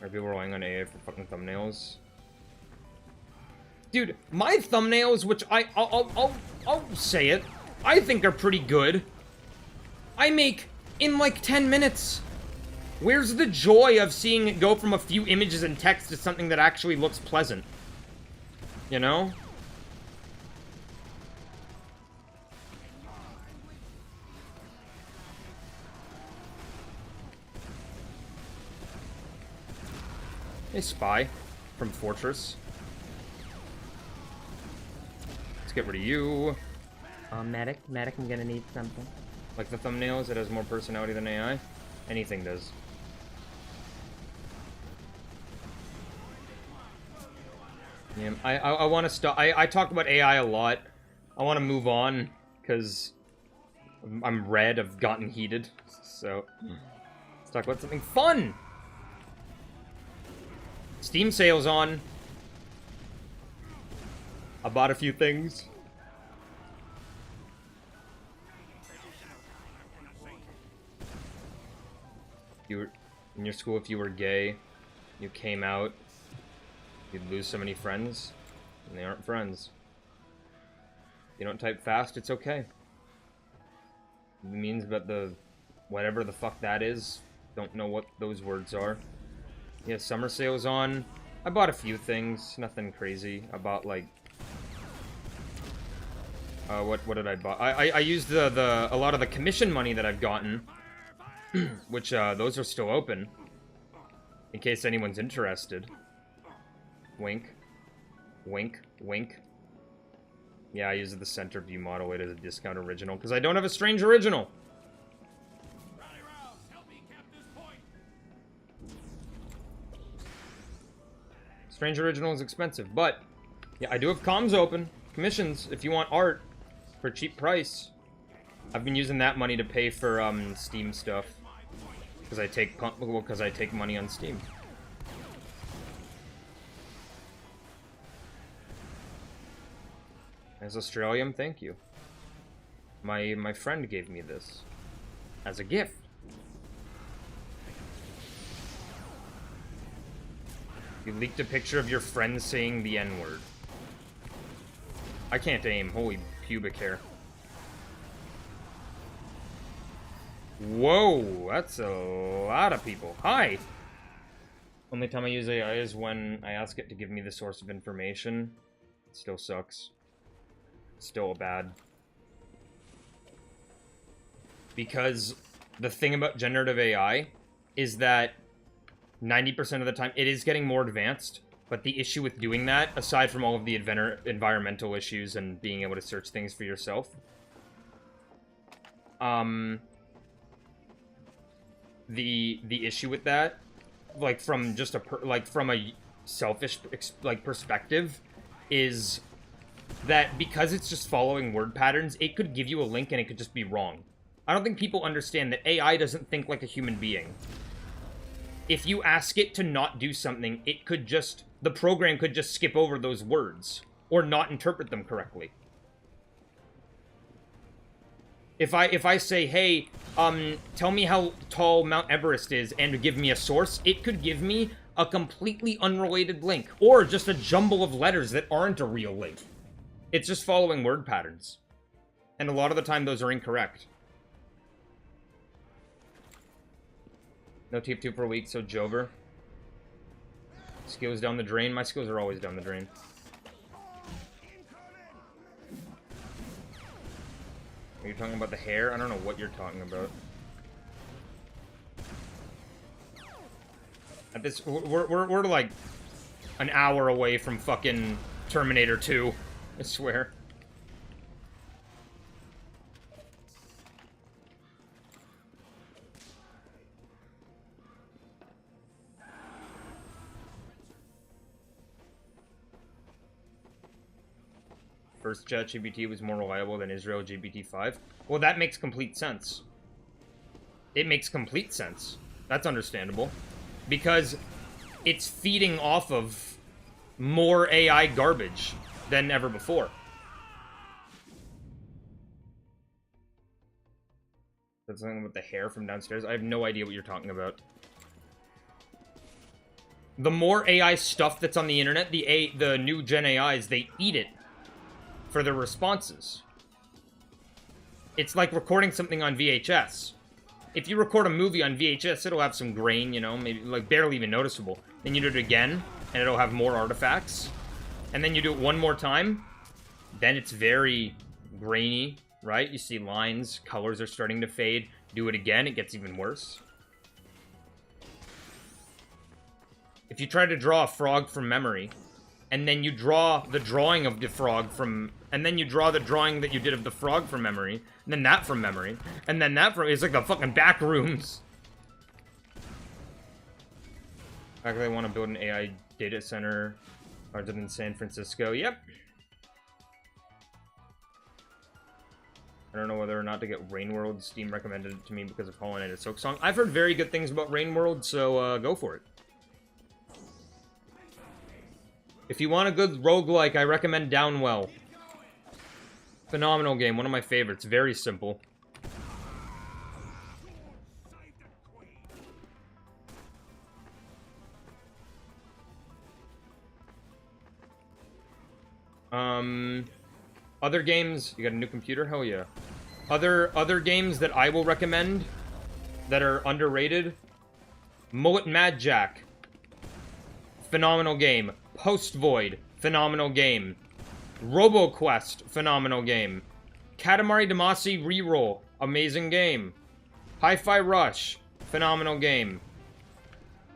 Are people relying on AI for fucking thumbnails? Dude, my thumbnails, which I'll say it, I think are pretty good. I make in like 10 minutes. Where's the joy of seeing it go from a few images and text to something that actually looks pleasant? You know? A spy from Fortress. Let's get rid of you. Medic, I'm gonna need something. Like the thumbnails, it has more personality than AI. Anything does. Yeah, I want to stop. I talk about AI a lot. I want to move on because I'm red. I've gotten heated. So let's talk about something fun. Steam sales on. I bought a few things. You were in your school. If you were gay, you came out, you'd lose so many friends, and they aren't friends. If you don't type fast, it's okay. It means that the whatever the fuck that is, don't know what those words are. Yeah, summer sales on. I bought a few things, nothing crazy. I bought like what did I buy? I used a lot of the commission money that I've gotten, which those are still open, in case anyone's interested. Wink, wink, wink. Yeah, I used the center view model. It is a discount original because I don't have a strange original. Strange original is expensive, but yeah, I do have comms open. Commissions if you want art for a cheap price. I've been using that money to pay for Steam stuff because I take money on Steam. As Australian, thank you. My friend gave me this as a gift. You leaked a picture of your friend saying the N-word. I can't aim. Holy pubic hair. Whoa, that's a lot of people. Hi! Only time I use AI is when I ask it to give me the source of information. It still sucks. Still bad. Because the thing about generative AI is that 90% of the time it is getting more advanced, but the issue with doing that, aside from all of the environmental issues and being able to search things for yourself, the issue with that, like from just from a selfish perspective, is that because it's just following word patterns, it could give you a link and it could just be wrong. I don't think people understand that AI doesn't think like a human being. If you ask it to not do something, the program could just skip over those words or not interpret them correctly. If I say, hey, tell me how tall Mount Everest is and give me a source, it could give me a completely unrelated link or just a jumble of letters that aren't a real link. It's just following word patterns. And a lot of the time, those are incorrect. No TF2 for a week, so Jover. Skills down the drain. My skills are always down the drain. Are you talking about the hair? I don't know what you're talking about. At this, we're like an hour away from fucking Terminator 2. I swear. First ChatGPT was more reliable than Israel GPT-5. Well, that makes complete sense. It makes complete sense. That's understandable. Because it's feeding off of more AI garbage than ever before. That's something with the hair from downstairs. I have no idea what you're talking about. The more AI stuff that's on the internet, the new Gen AIs, they eat it for their responses. It's like recording something on VHS. If you record a movie on VHS, it'll have some grain, you know, maybe like barely even noticeable. Then you do it again, and it'll have more artifacts. And then you do it one more time, then it's very grainy, right? You see lines, colors are starting to fade. Do it again, it gets even worse. If you try to draw a frog from memory, and then you draw the drawing of the frog from, and then you draw the drawing that you did of the frog from memory, and then that from memory, and then that from, it's like the fucking back rooms. In fact, I want to build an AI data center Harder than San Francisco. Yep. I don't know whether or not to get Rain World. Steam recommended it to me because of Hollow Knight and Silk Song. I've heard very good things about Rain World, so go for it. If you want a good roguelike, I recommend Downwell. Phenomenal game, one of my favorites. Very simple. Other games, you got a new computer? Hell yeah. Other games that I will recommend that are underrated. Mullet Mad Jack. Phenomenal game. Post Void. Phenomenal game. RoboQuest. Phenomenal game. Katamari Damacy Reroll. Amazing game. Hi-Fi Rush. Phenomenal game.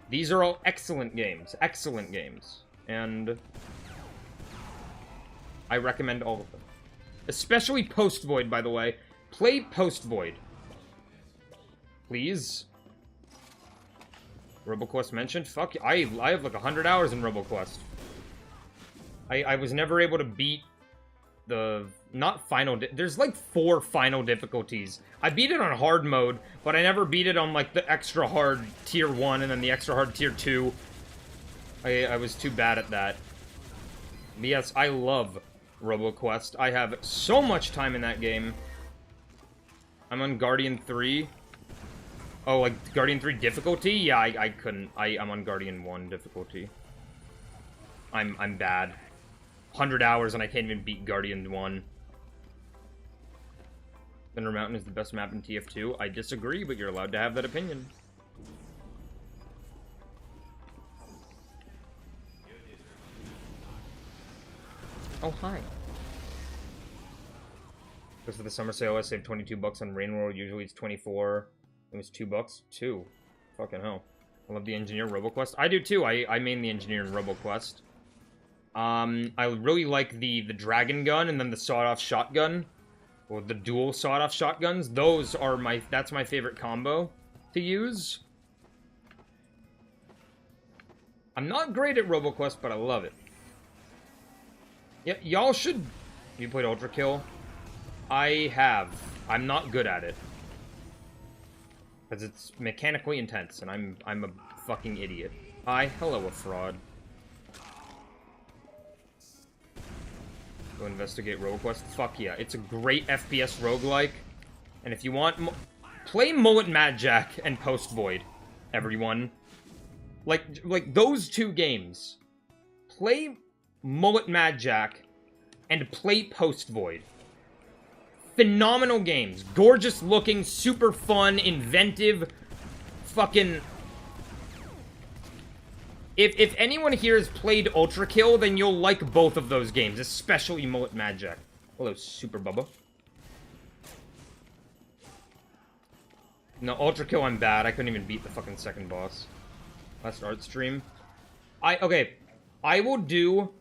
These are all excellent games. Excellent games. And I recommend all of them. Especially Post Void, by the way. Play Post Void. Please. RoboQuest mentioned? Fuck, I have like 100 hours in RoboQuest. I was never able to beat the... Not final... There's like 4 final difficulties. I beat it on hard mode, but I never beat it on like the extra hard tier 1 and then the extra hard tier 2. I was too bad at that. But yes, I love RoboQuest. I have so much time in that game. I'm on Guardian 3. Oh, like Guardian 3 difficulty? Yeah, I couldn't. I'm on Guardian 1 difficulty. I'm bad. 100 hours and I can't even beat Guardian 1. Thunder Mountain is the best map in TF2. I disagree, but you're allowed to have that opinion. Oh, hi. Because for the summer sale, I saved 22 bucks on Rain World. Usually it's 24. It was 2 bucks. 2. Fucking hell. I love the Engineer RoboQuest. I do too. I main the Engineer in RoboQuest. I really like the Dragon Gun and then the sawed-off shotgun. Or the dual sawed-off shotguns. Those are that's my favorite combo to use. I'm not great at RoboQuest, but I love it. Yeah, y'all should... You played Ultra Kill? I have. I'm not good at it. Because it's mechanically intense, and I'm a fucking idiot. Hello, a fraud. Go investigate RoboQuest? Fuck yeah. It's a great FPS roguelike. And if you want... Play Mullet Mad Jack and Post Void, everyone. Like those 2 games. Play Mullet Mad Jack and play Post Void. Phenomenal games. Gorgeous looking, super fun, inventive, fucking... If anyone here has played Ultra Kill, then you'll like both of those games, especially Mullet Mad Jack. Hello, Super Bubba. No, Ultra Kill, I'm bad. I couldn't even beat the fucking second boss. Last art stream. Okay. I will do...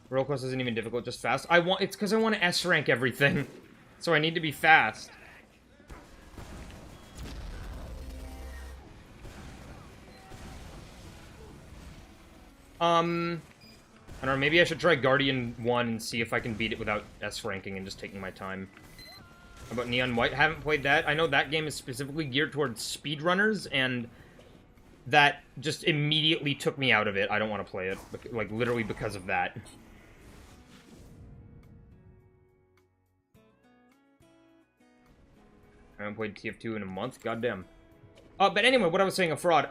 RoboQuest isn't even difficult, just fast. It's because I want to S-rank everything. So I need to be fast. I don't know, maybe I should try Guardian 1 and see if I can beat it without S-ranking and just taking my time. How about Neon White? Haven't played that. I know that game is specifically geared towards speedrunners, and that just immediately took me out of it. I don't want to play it, like, literally because of that. I haven't played TF2 in a month. Goddamn. But anyway, what I was saying, a fraud.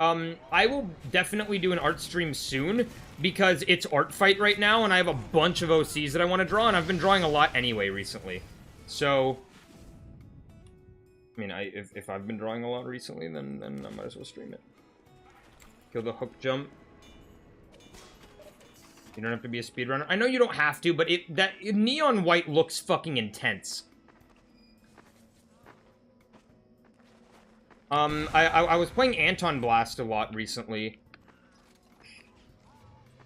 I will definitely do an art stream soon, because it's art fight right now, and I have a bunch of OCs that I want to draw, and I've been drawing a lot anyway recently. So, I mean, if I've been drawing a lot recently, then I might as well stream it. Kill the hook jump. You don't have to be a speedrunner. I know you don't have to, but Neon White looks fucking intense. I was playing Anton Blast a lot recently.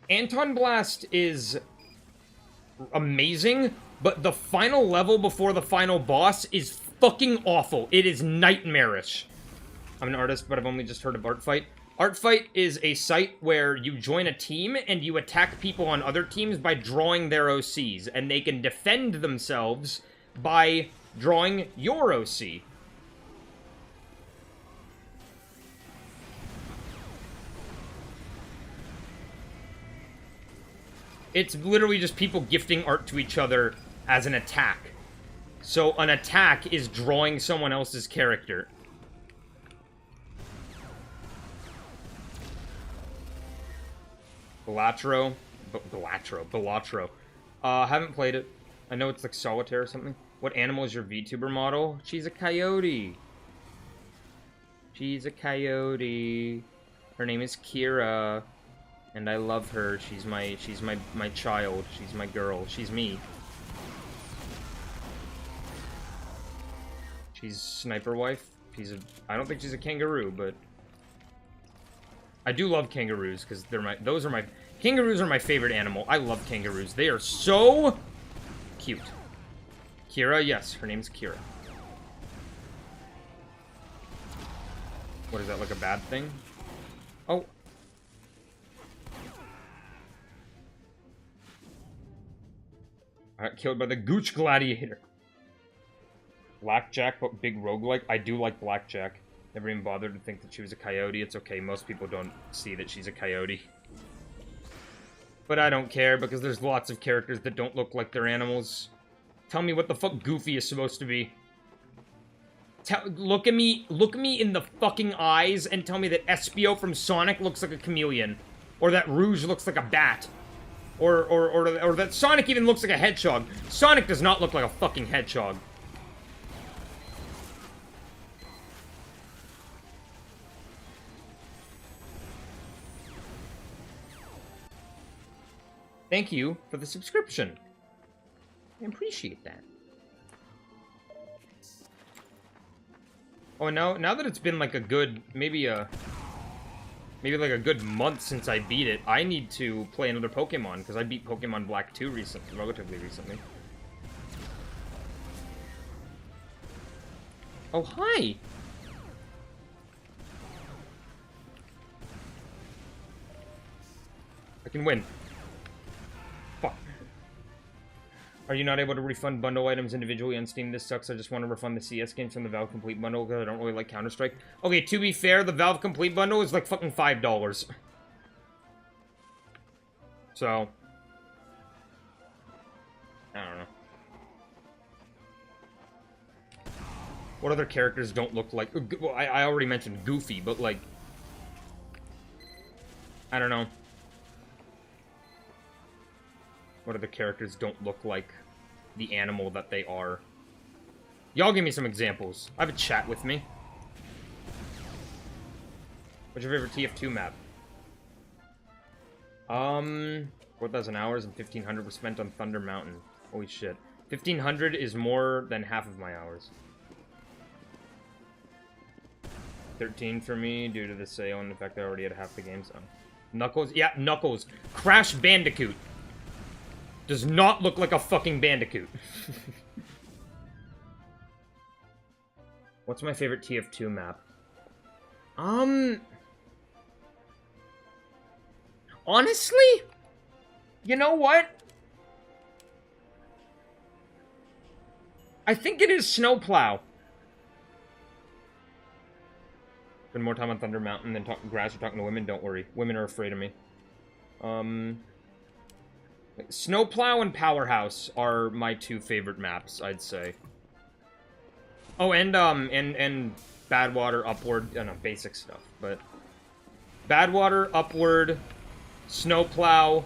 Anton Blast is amazing, but the final level before the final boss is fucking awful. It is nightmarish. I'm an artist, but I've only just heard of Art Fight. Art Fight is a site where you join a team and you attack people on other teams by drawing their OCs, and they can defend themselves by drawing your OC. It's literally just people gifting art to each other as an attack. So an attack is drawing someone else's character. Balatro. Haven't played it. I know it's like Solitaire or something. What animal is your VTuber model? She's a coyote. She's a coyote. Her name is Kira. And I love her. She's my child. She's my girl. She's me. She's Sniper Wife. I don't think she's a kangaroo, but I do love kangaroos because kangaroos are my favorite animal. I love kangaroos. They are so cute. Kira, yes, her name's Kira. What is that, like a bad thing? Oh. I got killed by the Gooch Gladiator. Blackjack, but big roguelike. I do like Blackjack. Never even bothered to think that she was a coyote. It's okay, most people don't see that she's a coyote. But I don't care, because there's lots of characters that don't look like they're animals. Tell me what the fuck Goofy is supposed to be. Look at me in the fucking eyes and tell me that Espio from Sonic looks like a chameleon. Or that Rouge looks like a bat. Or that Sonic even looks like a hedgehog. Sonic does not look like a fucking hedgehog. Thank you for the subscription. I appreciate that. Oh, now that it's been like a good, maybe like a good month since I beat it, I need to play another Pokemon, because I beat Pokemon Black 2 relatively recently. Oh, hi! I can win. Fuck. Are you not able to refund bundle items individually on Steam? This sucks. I just want to refund the CS games from the Valve Complete bundle because I don't really like Counter-Strike. Okay, to be fair, the Valve Complete bundle is like fucking $5. So, I don't know. What other characters don't look like... Well, I already mentioned Goofy, but like... I don't know. What other characters don't look like the animal that they are? Y'all give me some examples. I have a chat with me. What's your favorite TF2 map? 4,000 hours and 1,500 were spent on Thunder Mountain. Holy shit. 1,500 is more than half of my hours. 13 for me due to the sale and the fact that I already had half the games on. Knuckles? Yeah, Knuckles. Crash Bandicoot. Does not look like a fucking Bandicoot. What's my favorite TF2 map? Honestly? You know what? I think it is Snowplow. Spend more time on Thunder Mountain than grass or talking to women. Don't worry. Women are afraid of me. Snowplow and Powerhouse are my two favorite maps, I'd say. Oh, and Badwater, Upward, no, basic stuff, but Badwater, Upward, Snowplow,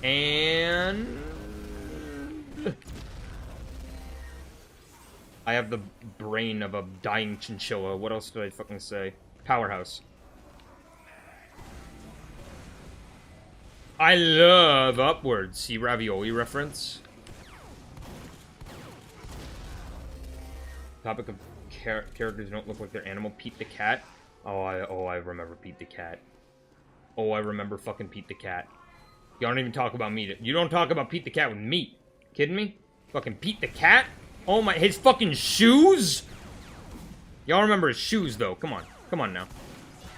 and I have the brain of a dying chinchilla. What else did I fucking say? Powerhouse. I love Upward. See Ravioli reference? Topic of characters don't look like their animal. Pete the Cat. Oh, I remember Pete the Cat. Oh, I remember fucking Pete the Cat. Y'all don't even talk about me. You don't talk about Pete the Cat with me. Kidding me? Fucking Pete the Cat? Oh my, his fucking shoes? Y'all remember his shoes, though. Come on. Come on now.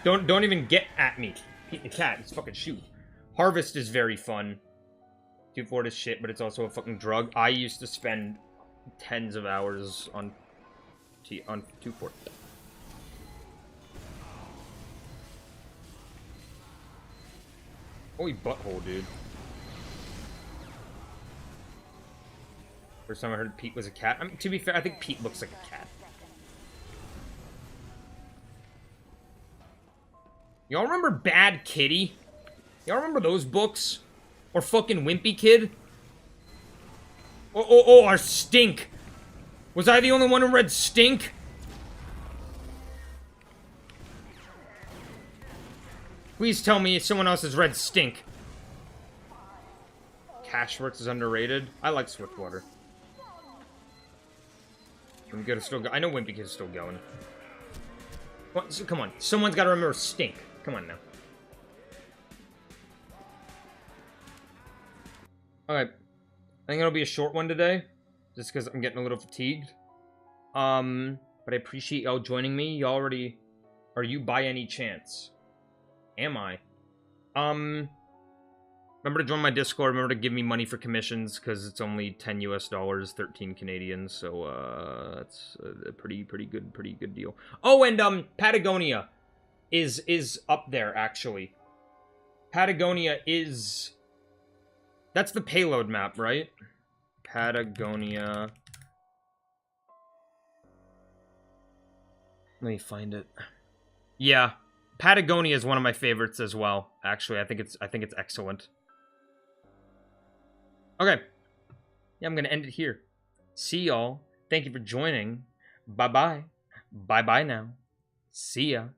Don't even get at me. Pete the cat. It's fucking shoot. Harvest is very fun. 2 is shit, but it's also a fucking drug. I used to spend tens of hours on 2 Holy butthole, dude. First time I heard Pete was a cat. I mean, to be fair, I think Pete looks like a cat. Y'all remember Bad Kitty? Y'all remember those books? Or fucking Wimpy Kid? Or Stink. Was I the only one who read Stink? Please tell me someone else has read Stink. Cashworks is underrated. I like Swiftwater. Wimpy Kid is still I know Wimpy Kid is still going. Come on. Someone's got to remember Stink. Come on now. Alright. I think it'll be a short one today. Just because I'm getting a little fatigued. But I appreciate y'all joining me. You already... Are you by any chance? Am I? Remember to join my Discord. Remember to give me money for commissions, because it's only $10 US, 13 Canadian. So, that's a pretty good deal. Oh, and, Patagonia is up there, actually. Patagonia is... That's the payload map, right? Patagonia. Let me find it. Yeah. Patagonia is one of my favorites as well. Actually, I think it's excellent. Okay. Yeah, I'm gonna end it here. See y'all. Thank you for joining. Bye-bye. Bye-bye now. See ya.